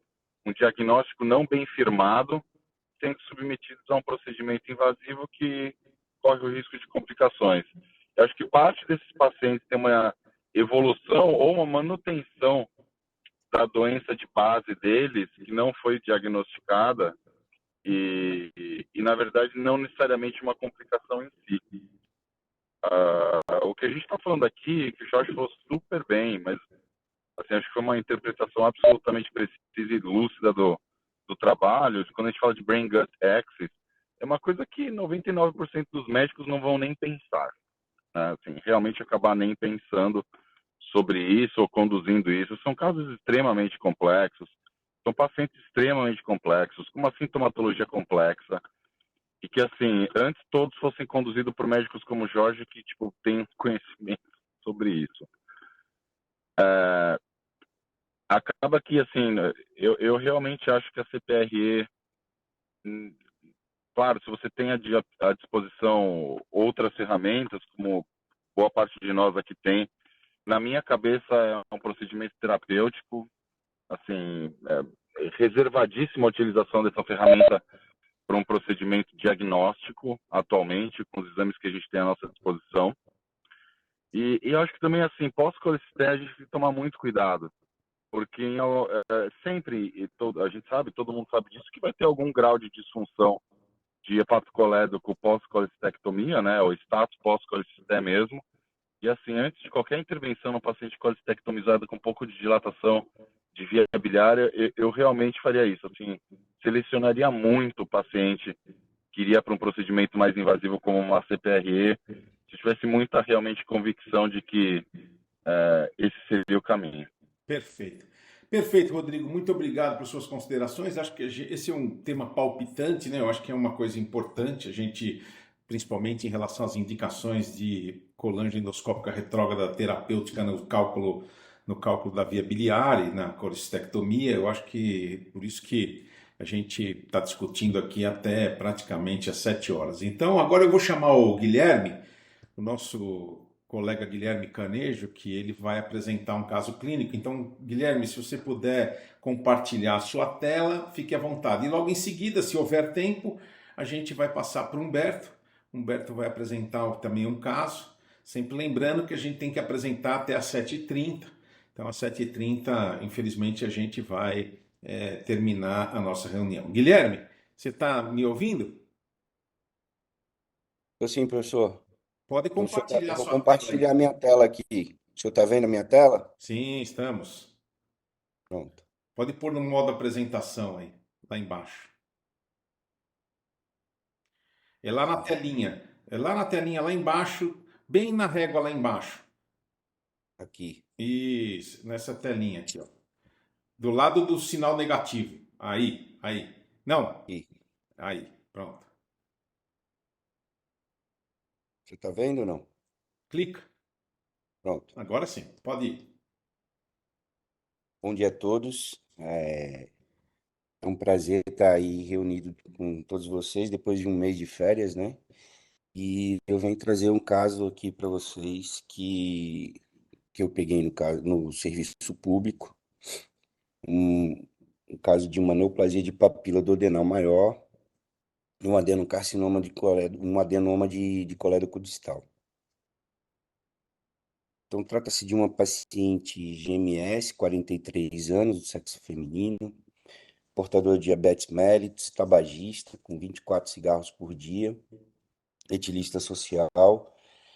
um diagnóstico não bem firmado, sendo submetidos a um procedimento invasivo que corre o risco de complicações. Eu acho que parte desses pacientes tem uma evolução ou uma manutenção da doença de base deles que não foi diagnosticada e na verdade, não necessariamente uma complicação em si. O que a gente está falando aqui, que o Jorge falou super bem, mas assim, acho que foi uma interpretação absolutamente precisa e lúcida do trabalho. Quando a gente fala de brain-gut axis, é uma coisa que 99% dos médicos não vão nem pensar, né? Assim, realmente acabar nem pensando sobre isso ou conduzindo isso. São casos extremamente complexos, são pacientes extremamente complexos, com uma sintomatologia complexa, e que, assim, antes todos fossem conduzidos por médicos como o Jorge, que, tipo, tem conhecimento sobre isso. Acaba que, assim, eu realmente acho que a CPRE, claro, se você tem à disposição outras ferramentas, como boa parte de nós aqui tem, na minha cabeça é um procedimento terapêutico, assim, reservadíssima a utilização dessa ferramenta para um procedimento diagnóstico atualmente, com os exames que a gente tem à nossa disposição. E eu acho que também, assim, pós-colecistese, a gente tem que tomar muito cuidado, porque sempre, a gente sabe, todo mundo sabe disso, que vai ter algum grau de disfunção de hepatocolédoco pós-colecistectomia, né, ou status pós-colecistectomia mesmo. E assim, antes de qualquer intervenção no paciente colecistectomizado com um pouco de dilatação de via biliar, eu realmente faria isso. Assim, selecionaria muito o paciente que iria para um procedimento mais invasivo como uma CPRE, se tivesse muita realmente convicção de que esse seria o caminho. Perfeito. Perfeito, Rodrigo. Muito obrigado por suas considerações. Acho que esse é um tema palpitante, né? Eu acho que é uma coisa importante a gente, principalmente em relação às indicações de colangiendoscópica retrógrada terapêutica no cálculo da via biliar e na colecistectomia. Eu acho que por isso que a gente está discutindo aqui até praticamente às 7 horas. Então, agora eu vou chamar o Guilherme, o nosso colega Guilherme Canejo, que ele vai apresentar um caso clínico. Então, Guilherme, se você puder compartilhar a sua tela, fique à vontade. E logo em seguida, se houver tempo, a gente vai passar para o Humberto. Humberto vai apresentar também um caso, sempre lembrando que a gente tem que apresentar até às 7h30. Então, às 7h30, infelizmente, a gente vai terminar a nossa reunião. Guilherme, você está me ouvindo? Estou sim, professor. Pode Então, compartilhar eu vou sua tela compartilhar aí. minha tela aqui. O senhor está vendo a minha tela? Sim, estamos. Pronto. Pode pôr no modo apresentação aí, lá embaixo. É lá na telinha. É lá na telinha, lá embaixo, bem na régua lá embaixo. Aqui. Isso, nessa telinha aqui, ó. Do lado do sinal negativo. Aí. Não, Aqui. aí, pronto. Você está vendo ou não? Clica. Pronto. Agora sim, pode ir. Bom dia a todos. É um prazer estar aí reunido com todos vocês depois de um mês de férias, né? E eu venho trazer um caso aqui para vocês que eu peguei no serviço público, um caso de uma neoplasia de papila do adenal maior e um adenocarcinoma um adenoma de colédoco distal. Então, trata-se de uma paciente GMS, 43 anos, do sexo feminino, portadora de diabetes mellitus, tabagista, com 24 cigarros por dia, etilista social,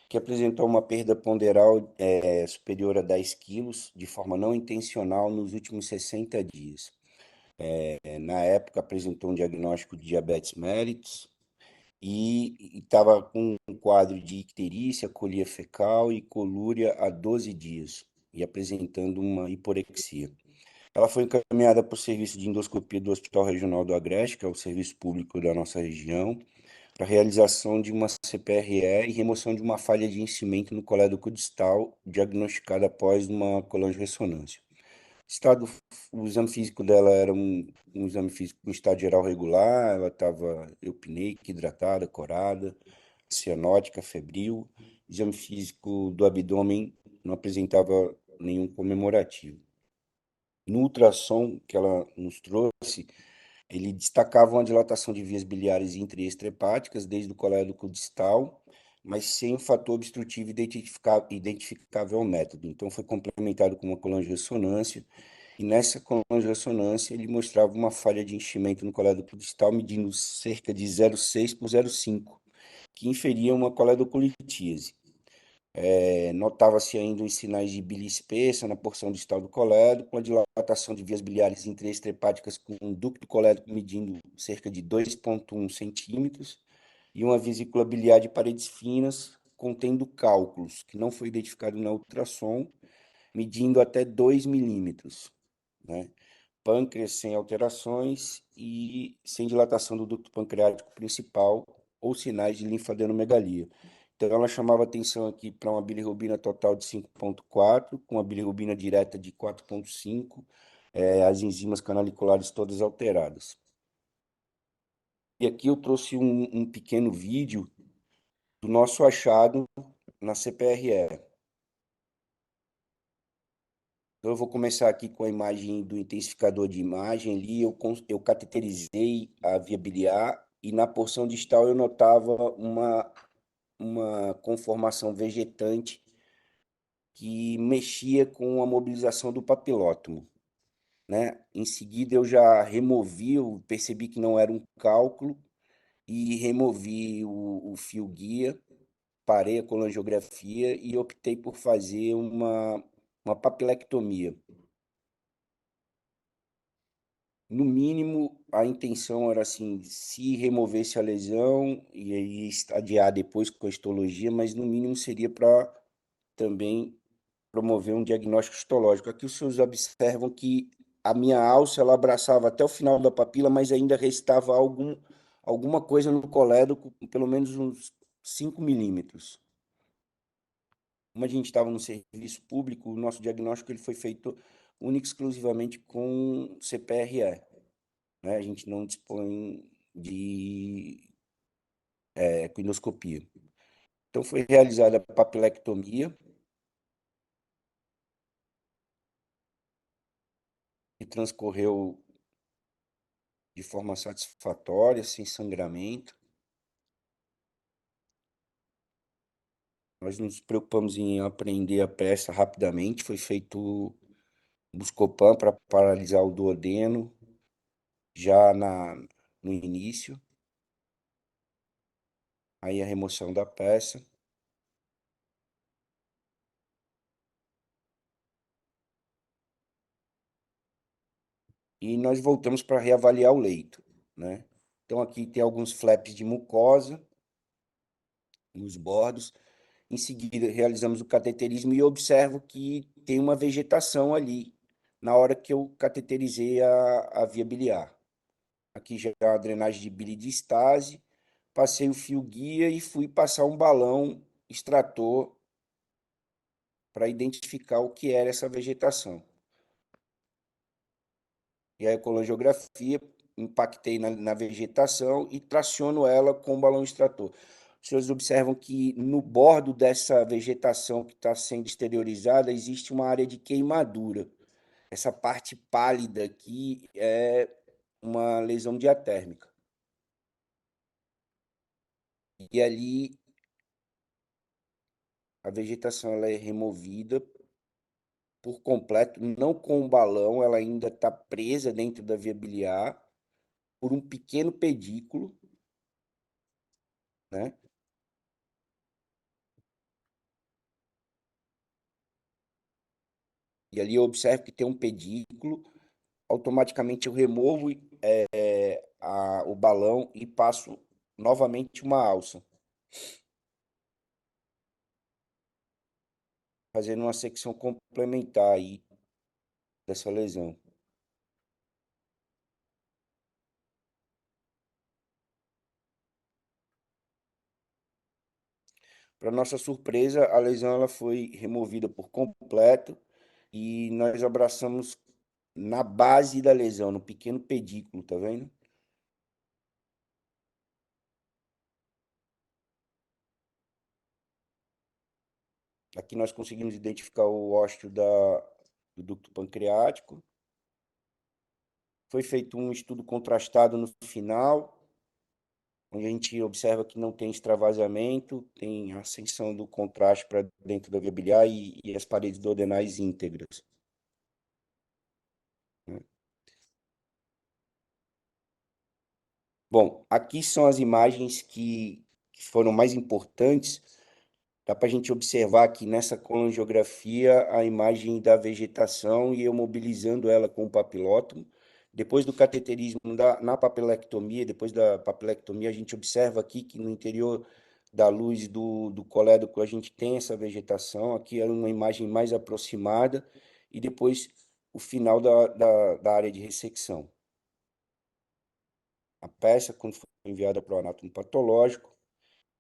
que apresentou uma perda ponderal superior a 10 quilos de forma não intencional nos últimos 60 dias. Na época, apresentou um diagnóstico de diabetes mellitus e estava com um quadro de icterícia, colia fecal e colúria há 12 dias e apresentando uma hiporexia. Ela foi encaminhada para o serviço de endoscopia do Hospital Regional do Agreste, que é o serviço público da nossa região, para realização de uma CPRE e remoção de uma falha de enchimento no colédoco distal, diagnosticada após uma colangio-ressonância. Estado, o exame físico dela era um exame físico com estado geral regular, ela estava eupneica, hidratada, corada, cianótica, febril. Exame físico do abdômen não apresentava nenhum comemorativo. No ultrassom que ela nos trouxe, ele destacava uma dilatação de vias biliares intra e extrahepáticas desde o colédoco distal, mas sem um fator obstrutivo identificável ao método. Então, foi complementado com uma colangio-ressonância, e nessa colangio-ressonância ele mostrava uma falha de enchimento no colédoco distal, medindo cerca de 0,6 por 0,5, que inferia uma coledocolitíase. Notava-se ainda os sinais de bile espessa na porção distal do colédoco, com a dilatação de vias biliares intraestrepáticas com um ducto colédoco medindo cerca de 2,1 centímetros e uma vesícula biliar de paredes finas contendo cálculos, que não foi identificado na ultrassom, medindo até 2 milímetros, né? Pâncreas sem alterações e sem dilatação do ducto pancreático principal ou sinais de linfadenomegalia. Então, ela chamava atenção aqui para uma bilirrubina total de 5,4, com uma bilirrubina direta de 4,5, as enzimas canaliculares todas alteradas. E aqui eu trouxe um pequeno vídeo do nosso achado na CPRE. Então, eu vou começar aqui com a imagem do intensificador de imagem. Ali eu cateterizei a via biliar e na porção distal eu notava uma conformação vegetante que mexia com a mobilização do papilótomo, né? Em seguida eu já removi, eu percebi que não era um cálculo e removi o fio guia, parei a colangiografia e optei por fazer uma papilectomia. No mínimo, a intenção era assim, se removesse a lesão e aí estadiar depois com a histologia, mas no mínimo seria para também promover um diagnóstico histológico. Aqui os senhores observam que a minha alça ela abraçava até o final da papila, mas ainda restava alguma coisa no colédoco, pelo menos uns 5 milímetros. Como a gente estava no serviço público, o nosso diagnóstico ele foi feito única e exclusivamente com CPRE, né? A gente não dispõe de equinoscopia. Então, foi realizada a papilectomia, que transcorreu de forma satisfatória, sem sangramento. Nós nos preocupamos em aprender a peça rapidamente. Foi feito Buscopan para paralisar o duodeno já no início. Aí a remoção da peça. E nós voltamos para reavaliar o leito, né? Então aqui tem alguns flaps de mucosa nos bordos. Em seguida, realizamos o cateterismo e eu observo que tem uma vegetação ali, na hora que eu cateterizei a via biliar. Aqui já é a drenagem de bile de estase, passei o fio guia e fui passar um balão extrator para identificar o que era essa vegetação. E a ecoangiografia, impactei na vegetação e traciono ela com o balão extrator. Os senhores observam que no bordo dessa vegetação que está sendo exteriorizada existe uma área de queimadura. Essa parte pálida aqui é uma lesão diatérmica. E ali a vegetação ela é removida por completo, não com o balão, ela ainda está presa dentro da via biliar por um pequeno pedículo, né? E ali eu observo que tem um pedículo, automaticamente eu removo o balão e passo novamente uma alça, fazendo uma secção complementar aí dessa lesão. Para nossa surpresa, a lesão ela foi removida por completo e nós abraçamos na base da lesão, no pequeno pedículo, tá vendo? Aqui nós conseguimos identificar o ósteo do ducto pancreático. Foi feito um estudo contrastado no final, onde a gente observa que não tem extravasamento, tem ascensão do contraste para dentro da via biliar e as paredes duodenais íntegras, né? Bom, aqui são as imagens que foram mais importantes. Dá para a gente observar aqui nessa colangiografia a imagem da vegetação e eu mobilizando ela com o papilotomo. Depois do cateterismo na papilectomia, depois da papilectomia, a gente observa aqui que no interior da luz do colédoco a gente tem essa vegetação. Aqui é uma imagem mais aproximada e depois o final da área de ressecção. A peça, quando foi enviada para o anátomo patológico,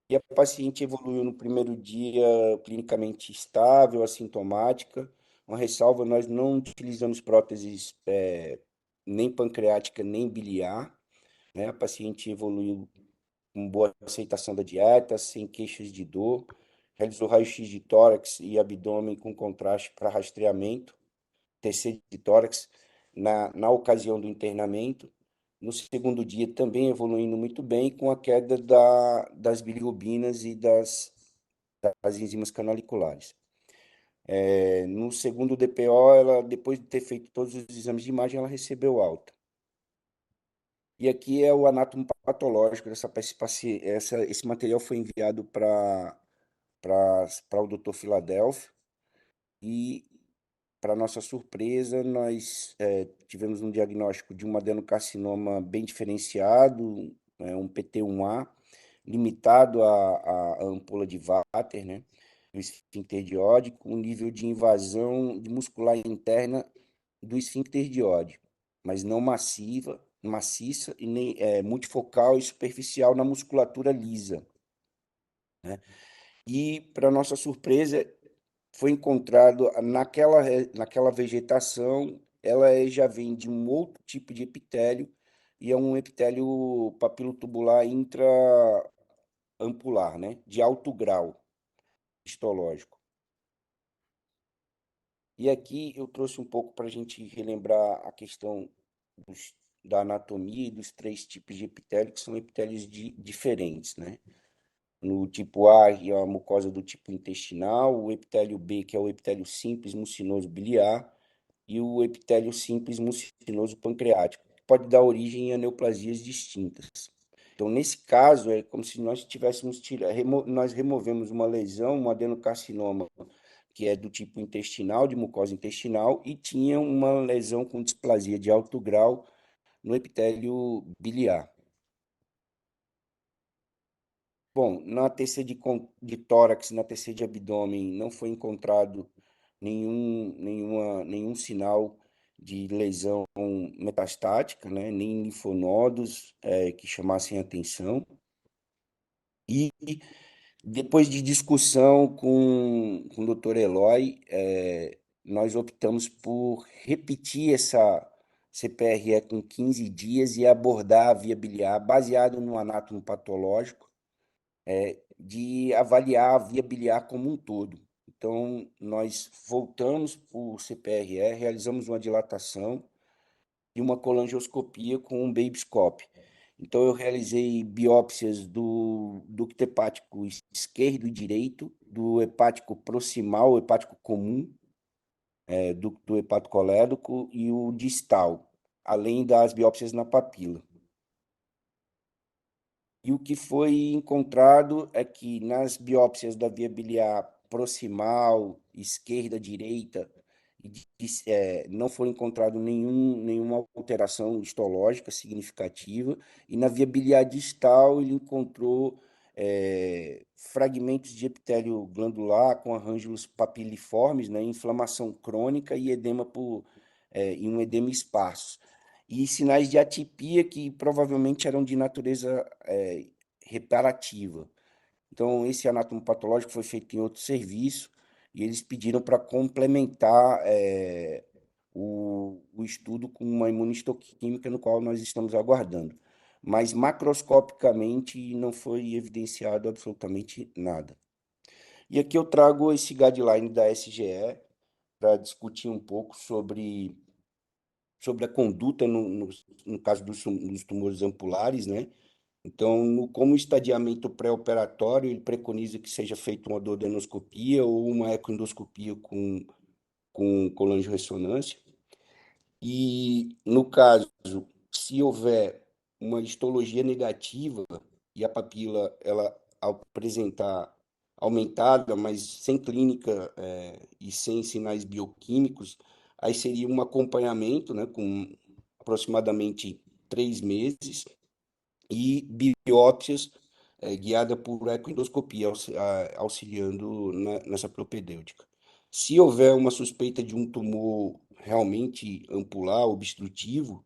e a paciente evoluiu no primeiro dia clinicamente estável, assintomática. Uma ressalva, nós não utilizamos próteses nem pancreática nem biliar, né? A paciente evoluiu com boa aceitação da dieta, sem queixas de dor. Realizou raio-x de tórax e abdômen com contraste para rastreamento, TC de tórax, na ocasião do internamento. No segundo dia, também evoluindo muito bem, com a queda das bilirrubinas e das enzimas canaliculares. No segundo DPO, ela, depois de ter feito todos os exames de imagem, ela recebeu alta. E aqui é o anátomo patológico dessa paciente. Esse material foi enviado para o Dr. Filadélfio e, para nossa surpresa, nós tivemos um diagnóstico de um adenocarcinoma bem diferenciado, um PT1A, limitado à ampola de Vater, né? Do esfíncter dióide, com nível de invasão muscular interna do esfíncter dióide, mas não maciça e nem multifocal e superficial na musculatura lisa, né? E, para nossa surpresa, foi encontrado naquela vegetação, ela já vem de um outro tipo de epitélio, e é um epitélio papilotubular intraampular, né? De alto grau histológico. E aqui eu trouxe um pouco para a gente relembrar a questão da anatomia e dos três tipos de epitélio, que são epitélios diferentes, né? No tipo A, que é a mucosa do tipo intestinal, o epitélio B, que é o epitélio simples mucinoso biliar, e o epitélio simples mucinoso pancreático, que pode dar origem a neoplasias distintas. Então, nesse caso, é como se nós tivéssemos nós removemos uma lesão, um adenocarcinoma, que é do tipo intestinal, de mucosa intestinal, e tinha uma lesão com displasia de alto grau no epitélio biliar. Bom, na TC de tórax, na TC de abdômen, não foi encontrado nenhum sinal de lesão metastática, né? Nem linfonodos que chamassem atenção. E depois de discussão com o Dr. Eloy, nós optamos por repetir essa CPRE com 15 dias e abordar a via biliar baseado no anátomo patológico, de avaliar a via biliar como um todo. Então, nós voltamos para o CPRE, realizamos uma dilatação e uma colangioscopia com um Babyscope. Então, eu realizei biópsias do ducto hepático esquerdo e direito, do hepático proximal, o hepático comum, ducto hepatocolérico e o distal, além das biópsias na papila. E o que foi encontrado é que nas biópsias da via biliar proximal, esquerda, direita, não foi encontrado nenhuma alteração histológica significativa, e na via biliar distal ele encontrou fragmentos de epitélio glandular com arrângulos papiliformes, né, inflamação crônica e edema e um edema esparso e sinais de atipia que provavelmente eram de natureza reparativa. Então, esse anatomopatológico foi feito em outro serviço e eles pediram para complementar o estudo com uma imunistoquímica no qual nós estamos aguardando. Mas macroscopicamente não foi evidenciado absolutamente nada. E aqui eu trago esse guideline da SGE para discutir um pouco sobre a conduta no caso dos tumores ampulares, né? Então, como estadiamento pré-operatório, ele preconiza que seja feita uma duodenoscopia ou uma ecoendoscopia com colangio-ressonância. E, no caso, se houver uma histologia negativa e a papila ela apresentar aumentada, mas sem clínica e sem sinais bioquímicos, aí seria um acompanhamento, né, com aproximadamente 3 meses, e biópsias guiada por ecoendoscopia, auxiliando nessa propedêutica. Se houver uma suspeita de um tumor realmente ampular, obstrutivo,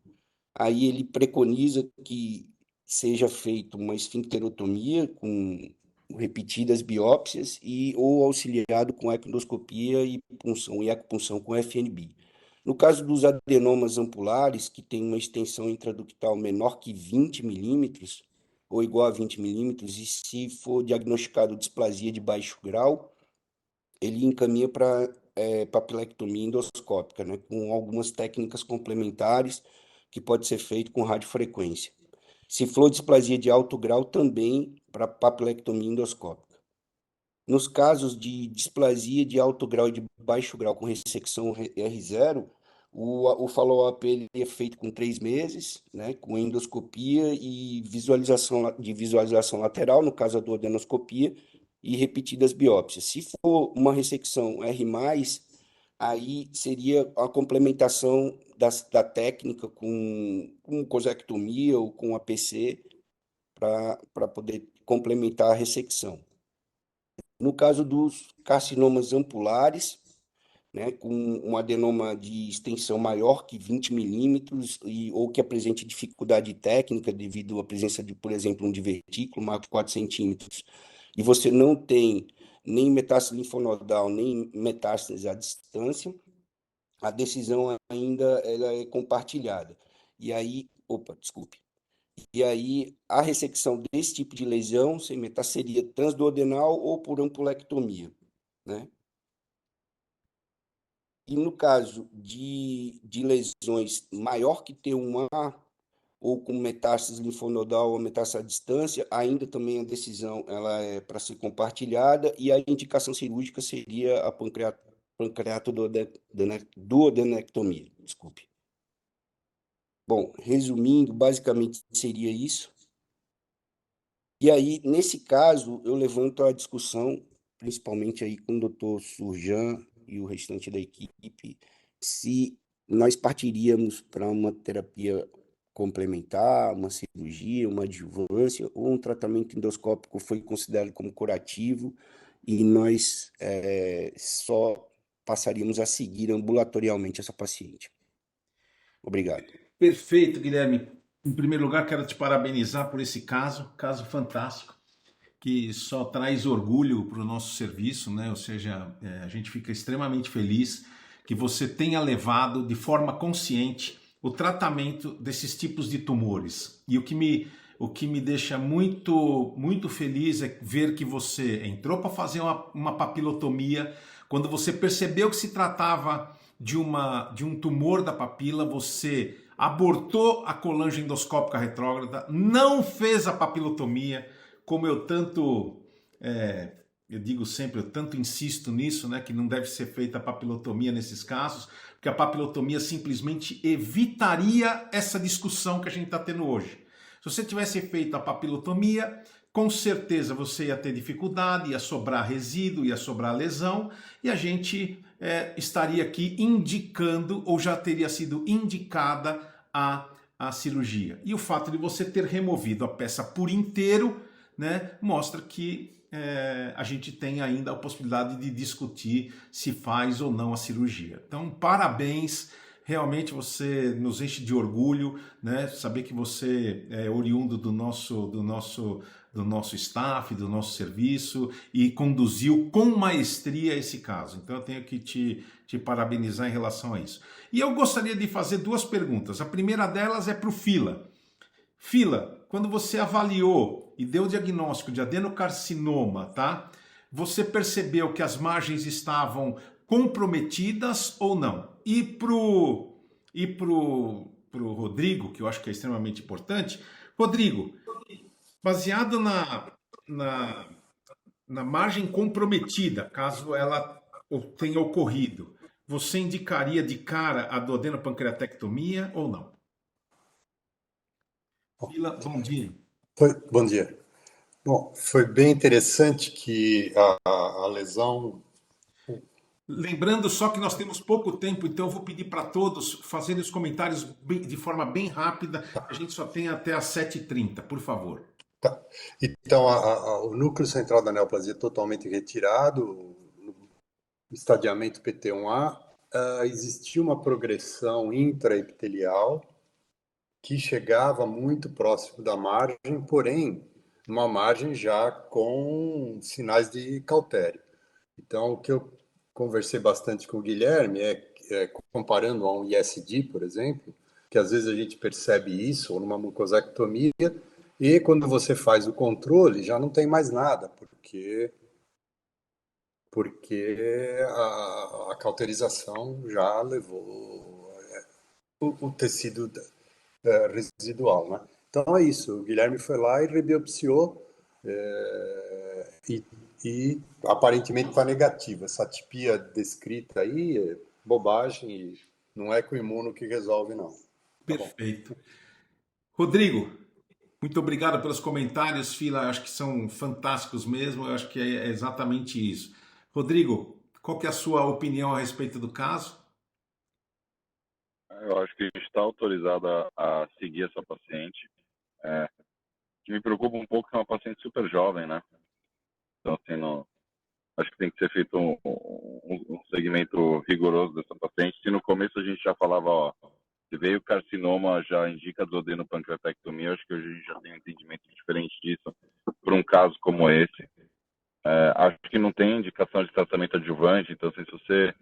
aí ele preconiza que seja feita uma esfincterotomia com repetidas biópsias ou auxiliado com ecoendoscopia e punção e acupunção com FNB. No caso dos adenomas ampulares, que tem uma extensão intraductal menor que 20 milímetros, ou igual a 20 milímetros, e se for diagnosticado displasia de baixo grau, ele encaminha para papilectomia endoscópica, né, com algumas técnicas complementares que pode ser feito com radiofrequência. Se for displasia de alto grau, também para papilectomia endoscópica. Nos casos de displasia de alto grau e de baixo grau com ressecção R0, o follow-up ele é feito com 3 meses, né, com endoscopia e visualização lateral, no caso a duodenoscopia, e repetidas biópsias. Se for uma ressecção R+, aí seria a complementação da técnica com cosectomia ou com APC para poder complementar a ressecção. No caso dos carcinomas ampulares, né, com um adenoma de extensão maior que 20 milímetros ou que apresente dificuldade técnica devido à presença de, por exemplo, um divertículo maior que 4 centímetros, e você não tem nem metástase linfonodal, nem metástase à distância, a decisão ainda ela é compartilhada. E aí, E aí, a ressecção desse tipo de lesão sem metástase seria transduodenal ou por ampulectomia, né? E no caso de lesões maior que T1A, ou com metástase linfonodal ou metástase à distância, ainda também a decisão ela é para ser compartilhada, e a indicação cirúrgica seria a pancreatoduodenectomia. Bom, resumindo, basicamente seria isso. E aí, nesse caso, eu levanto a discussão, principalmente aí com o doutor Surjan e o restante da equipe, se nós partiríamos para uma terapia complementar, uma cirurgia, uma adjuvância, ou um tratamento endoscópico foi considerado como curativo e nós só passaríamos a seguir ambulatorialmente essa paciente. Obrigado. Perfeito, Guilherme. Em primeiro lugar, quero te parabenizar por esse caso fantástico, que só traz orgulho para o nosso serviço, né? Ou seja, a gente fica extremamente feliz que você tenha levado de forma consciente o tratamento desses tipos de tumores. E o que me deixa muito, muito feliz é ver que você entrou para fazer uma papilotomia. Quando você percebeu que se tratava de um tumor da papila, você abortou a colange endoscópica retrógrada, não fez a papilotomia, como eu tanto, eu digo sempre, eu tanto insisto nisso, né, que não deve ser feita a papilotomia nesses casos, porque a papilotomia simplesmente evitaria essa discussão que a gente está tendo hoje. Se você tivesse feito a papilotomia, com certeza você ia ter dificuldade, ia sobrar resíduo, ia sobrar lesão, e a gente estaria aqui indicando, ou já teria sido indicada a cirurgia. E o fato de você ter removido a peça por inteiro, né, mostra que a gente tem ainda a possibilidade de discutir se faz ou não a cirurgia. Então, parabéns, realmente você nos enche de orgulho, né, saber que você é oriundo do nosso staff, do nosso serviço e conduziu com maestria esse caso. Então eu tenho que te parabenizar em relação a isso. E eu gostaria de fazer duas perguntas. A primeira delas é para o Fila. Fila, quando você avaliou e deu o diagnóstico de adenocarcinoma, tá? Você percebeu que as margens estavam comprometidas ou não? E pro Rodrigo, que eu acho que é extremamente importante. Rodrigo, baseado na margem comprometida, caso ela tenha ocorrido, você indicaria de cara a duodenopancreatectomia ou não? Fila, bom dia. Bom dia. Bom, foi bem interessante que a lesão... Lembrando só que nós temos pouco tempo, então eu vou pedir para todos fazerem os comentários de forma bem rápida. A gente só tem até às 7h30, por favor. Tá. Então, o núcleo central da neoplasia totalmente retirado, no estadiamento PT1A, existia uma progressão intraepitelial que chegava muito próximo da margem, porém, uma margem já com sinais de cautério. Então, o que eu conversei bastante com o Guilherme comparando a um ISD, por exemplo, que às vezes a gente percebe isso, ou numa mucosectomia, e quando você faz o controle, já não tem mais nada, porque a cauterização já levou o tecido residual, né? Então é isso, o Guilherme foi lá e rebiopsiou e aparentemente está negativo. Essa atipia descrita aí é bobagem e não é com o imuno que resolve, não. Perfeito. Rodrigo, muito obrigado pelos comentários, Fila, acho que são fantásticos mesmo, eu acho que é exatamente isso. Rodrigo, qual que é a sua opinião a respeito do caso? Eu acho que a gente está autorizado a seguir essa paciente. O que me preocupa um pouco é uma paciente super jovem, né? Então, assim, acho que tem que ser feito um segmento rigoroso dessa paciente. Se no começo a gente já falava, ó, se veio carcinoma, já indica duodenopancreatectomia, acho que hoje a gente já tem um entendimento diferente disso para um caso como esse. Acho que não tem indicação de tratamento adjuvante, então assim, se você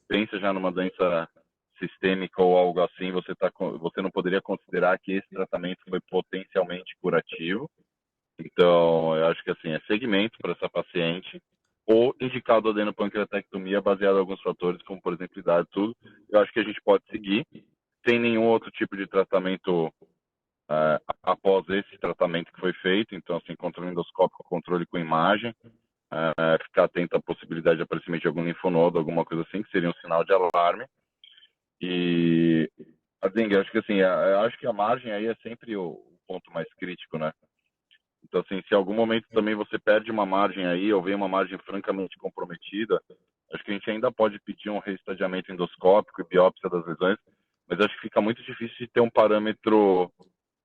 pensa já numa doença sistêmica ou algo assim, você não poderia considerar que esse tratamento foi potencialmente curativo. Então, eu acho que assim, é segmento para essa paciente, ou indicar a duodenopancreatectomia baseado em alguns fatores, como por exemplo idade, tudo. Eu acho que a gente pode seguir sem nenhum outro tipo de tratamento após esse tratamento que foi feito. Então, assim, controle endoscópico, controle com imagem, ficar atento à possibilidade de aparecimento de algum linfonodo, alguma coisa assim, que seria um sinal de alarme. E a dengue, acho que assim, eu acho que a margem aí é sempre o ponto mais crítico, né? Então, assim, se em algum momento também você perde uma margem aí, ou vem uma margem francamente comprometida, acho que a gente ainda pode pedir um reestadiamento endoscópico e biópsia das lesões, mas acho que fica muito difícil de ter um parâmetro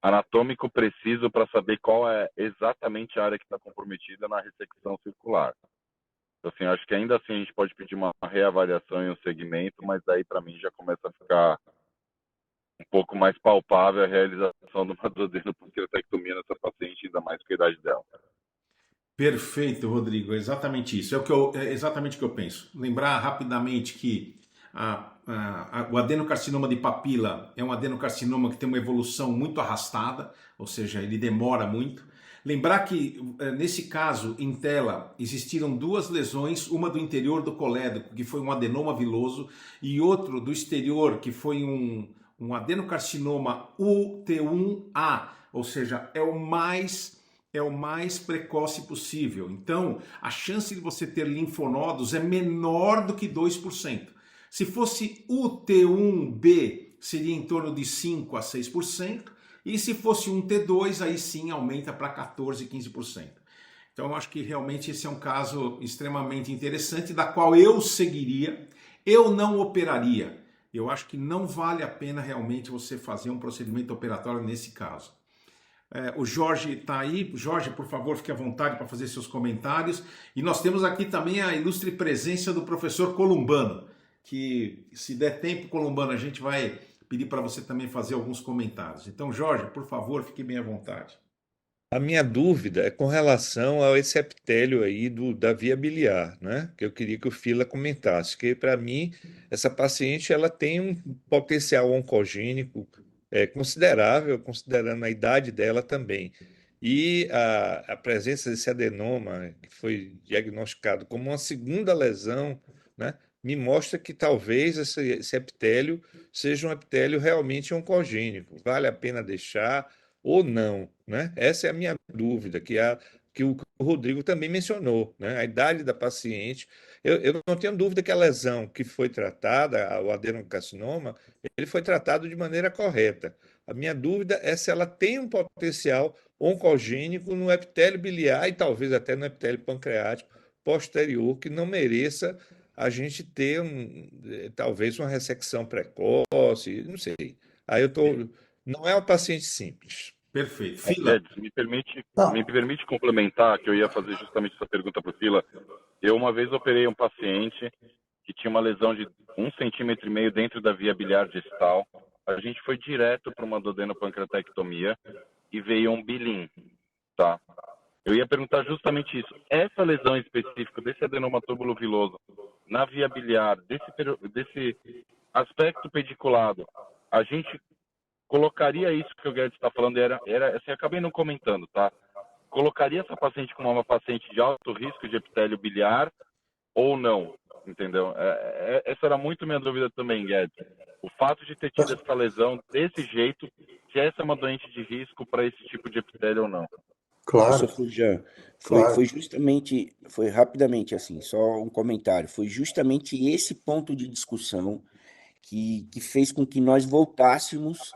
anatômico preciso para saber qual é exatamente a área que está comprometida na ressecção circular. Então, assim, acho que ainda assim a gente pode pedir uma reavaliação em um segmento, mas daí para mim já começa a ficar um pouco mais palpável a realização de uma duodenopancreatectomia nessa paciente, ainda mais com a idade dela. Perfeito, Rodrigo, exatamente isso. É exatamente o que eu penso. Lembrar rapidamente que o adenocarcinoma de papila é um adenocarcinoma que tem uma evolução muito arrastada, ou seja, ele demora muito. Lembrar que, nesse caso, em tela, existiram duas lesões, uma do interior do colédoco, que foi um adenoma viloso, e outro do exterior, que foi um um adenocarcinoma UT1A, ou seja, é o mais precoce possível. Então, a chance de você ter linfonodos é menor do que 2%. Se fosse UT1B, seria em torno de 5 a 6%, e se fosse um T2, aí sim aumenta para 14, 15%. Então, eu acho que realmente esse é um caso extremamente interessante, da qual eu seguiria. Eu não operaria. Eu acho que não vale a pena realmente você fazer um procedimento operatório nesse caso. O Jorge está aí. Jorge, por favor, fique à vontade para fazer seus comentários. E nós temos aqui também a ilustre presença do professor Columbano, que, se der tempo, Columbano, a gente vai pedir para você também fazer alguns comentários. Então, Jorge, por favor, fique bem à vontade. A minha dúvida é com relação a esse epitélio aí da via biliar, né? Que eu queria que o Fila comentasse, que para mim essa paciente ela tem um potencial oncogênico considerável, considerando a idade dela também. E a presença desse adenoma, que foi diagnosticado como uma segunda lesão, né? Me mostra que talvez esse epitélio seja um epitélio realmente oncogênico. Vale a pena deixar ou não, né? Essa é a minha dúvida, que o Rodrigo também mencionou, né? A idade da paciente. Eu não tenho dúvida que a lesão que foi tratada, o adenocarcinoma, ele foi tratado de maneira correta. A minha dúvida é se ela tem um potencial oncogênico no epitélio biliar e talvez até no epitélio pancreático posterior, que não mereça a gente ter talvez uma ressecção precoce, não sei. Aí eu tô, não é uma paciente simples. Perfeito. Fila. Guedes, me permite complementar, que eu ia fazer justamente essa pergunta para o Fila. Eu uma vez operei um paciente que tinha uma lesão de 1,5 cm dentro da via biliar distal. A gente foi direto para uma duodenopancreatectomia e veio um bilim, tá? Eu ia perguntar justamente isso. Essa lesão específica desse adenoma tubuloviloso na via biliar, desse aspecto pediculado, a gente colocaria isso que o Guedes está falando, era assim, eu acabei não comentando, tá? Colocaria essa paciente como uma paciente de alto risco de epitélio biliar ou não, entendeu? Essa era muito minha dúvida também, Guedes. O fato de ter tido essa lesão desse jeito, se essa é uma doente de risco para esse tipo de epitélio ou não. Professor Claro, Fujan, claro. foi rapidamente assim, só um comentário. Foi justamente esse ponto de discussão que fez com que nós voltássemos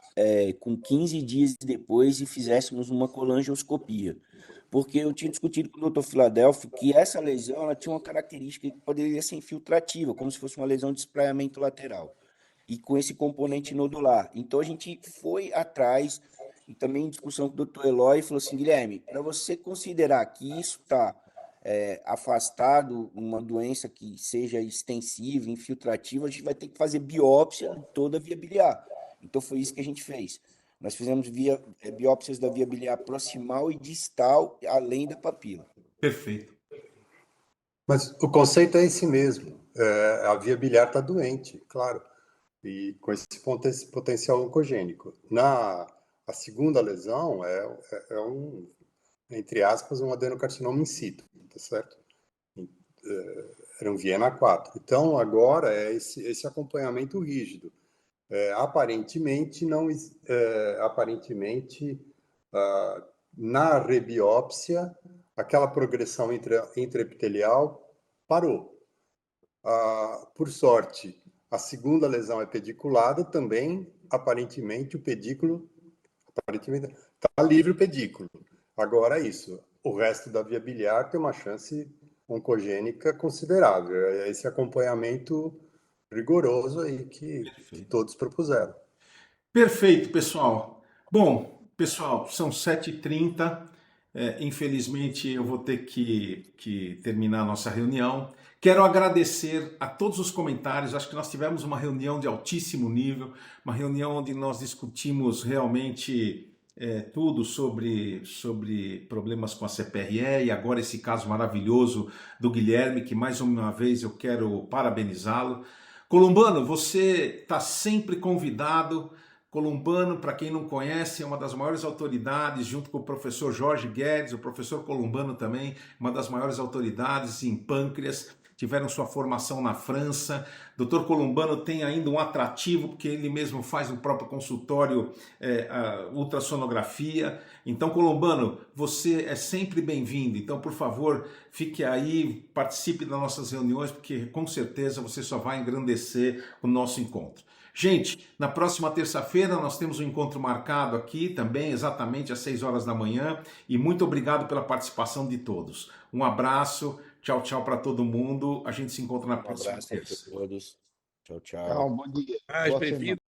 com 15 dias depois e fizéssemos uma colangioscopia. Porque eu tinha discutido com o Dr. Filadélfio que essa lesão ela tinha uma característica que poderia ser infiltrativa, como se fosse uma lesão de espraiamento lateral, e com esse componente nodular. Então a gente foi atrás, e também em discussão com o Dr. Eloy, falou assim, Guilherme, para você considerar que isso está afastado, uma doença que seja extensiva, infiltrativa, a gente vai ter que fazer biópsia de toda a via biliar. Então foi isso que a gente fez. Nós fizemos biópsias da via biliar proximal e distal, além da papila. Perfeito. Mas o conceito é esse mesmo. A via biliar está doente, claro, e com esse potencial oncogênico. A segunda lesão entre aspas, um adenocarcinoma in situ, tá certo? Era um Viena 4. Então, agora é esse acompanhamento rígido. Aparentemente, na rebiópsia, aquela progressão intraepitelial parou. Por sorte, a segunda lesão é pediculada também, aparentemente o pedículo está livre o pedículo. Agora é isso. O resto da via biliar tem uma chance oncogênica considerável. É esse acompanhamento rigoroso aí que todos propuseram. Perfeito, pessoal. Bom, pessoal, são 7h30. Infelizmente, eu vou ter que terminar a nossa reunião. Quero agradecer a todos os comentários. Acho que nós tivemos uma reunião de altíssimo nível, uma reunião onde nós discutimos realmente tudo sobre problemas com a CPRE e agora esse caso maravilhoso do Guilherme, que mais uma vez eu quero parabenizá-lo. Columbano, você está sempre convidado. Columbano, para quem não conhece, é uma das maiores autoridades, junto com o professor Jorge Guedes, o professor Columbano também, uma das maiores autoridades em pâncreas. tiveram sua formação na França. Dr. Columbano tem ainda um atrativo, porque ele mesmo faz o próprio consultório, a ultrassonografia. Então, Columbano, você é sempre bem-vindo. Então, por favor, fique aí, participe das nossas reuniões, porque com certeza você só vai engrandecer o nosso encontro. Gente, na próxima terça-feira nós temos um encontro marcado aqui também, exatamente às 6 horas da manhã. E muito obrigado pela participação de todos. Um abraço, tchau, tchau para todo mundo. A gente se encontra na Um próxima abraço a terça. todos. Tchau, tchau. Tchau, bom dia. Mais Boa bem-vindo. semana.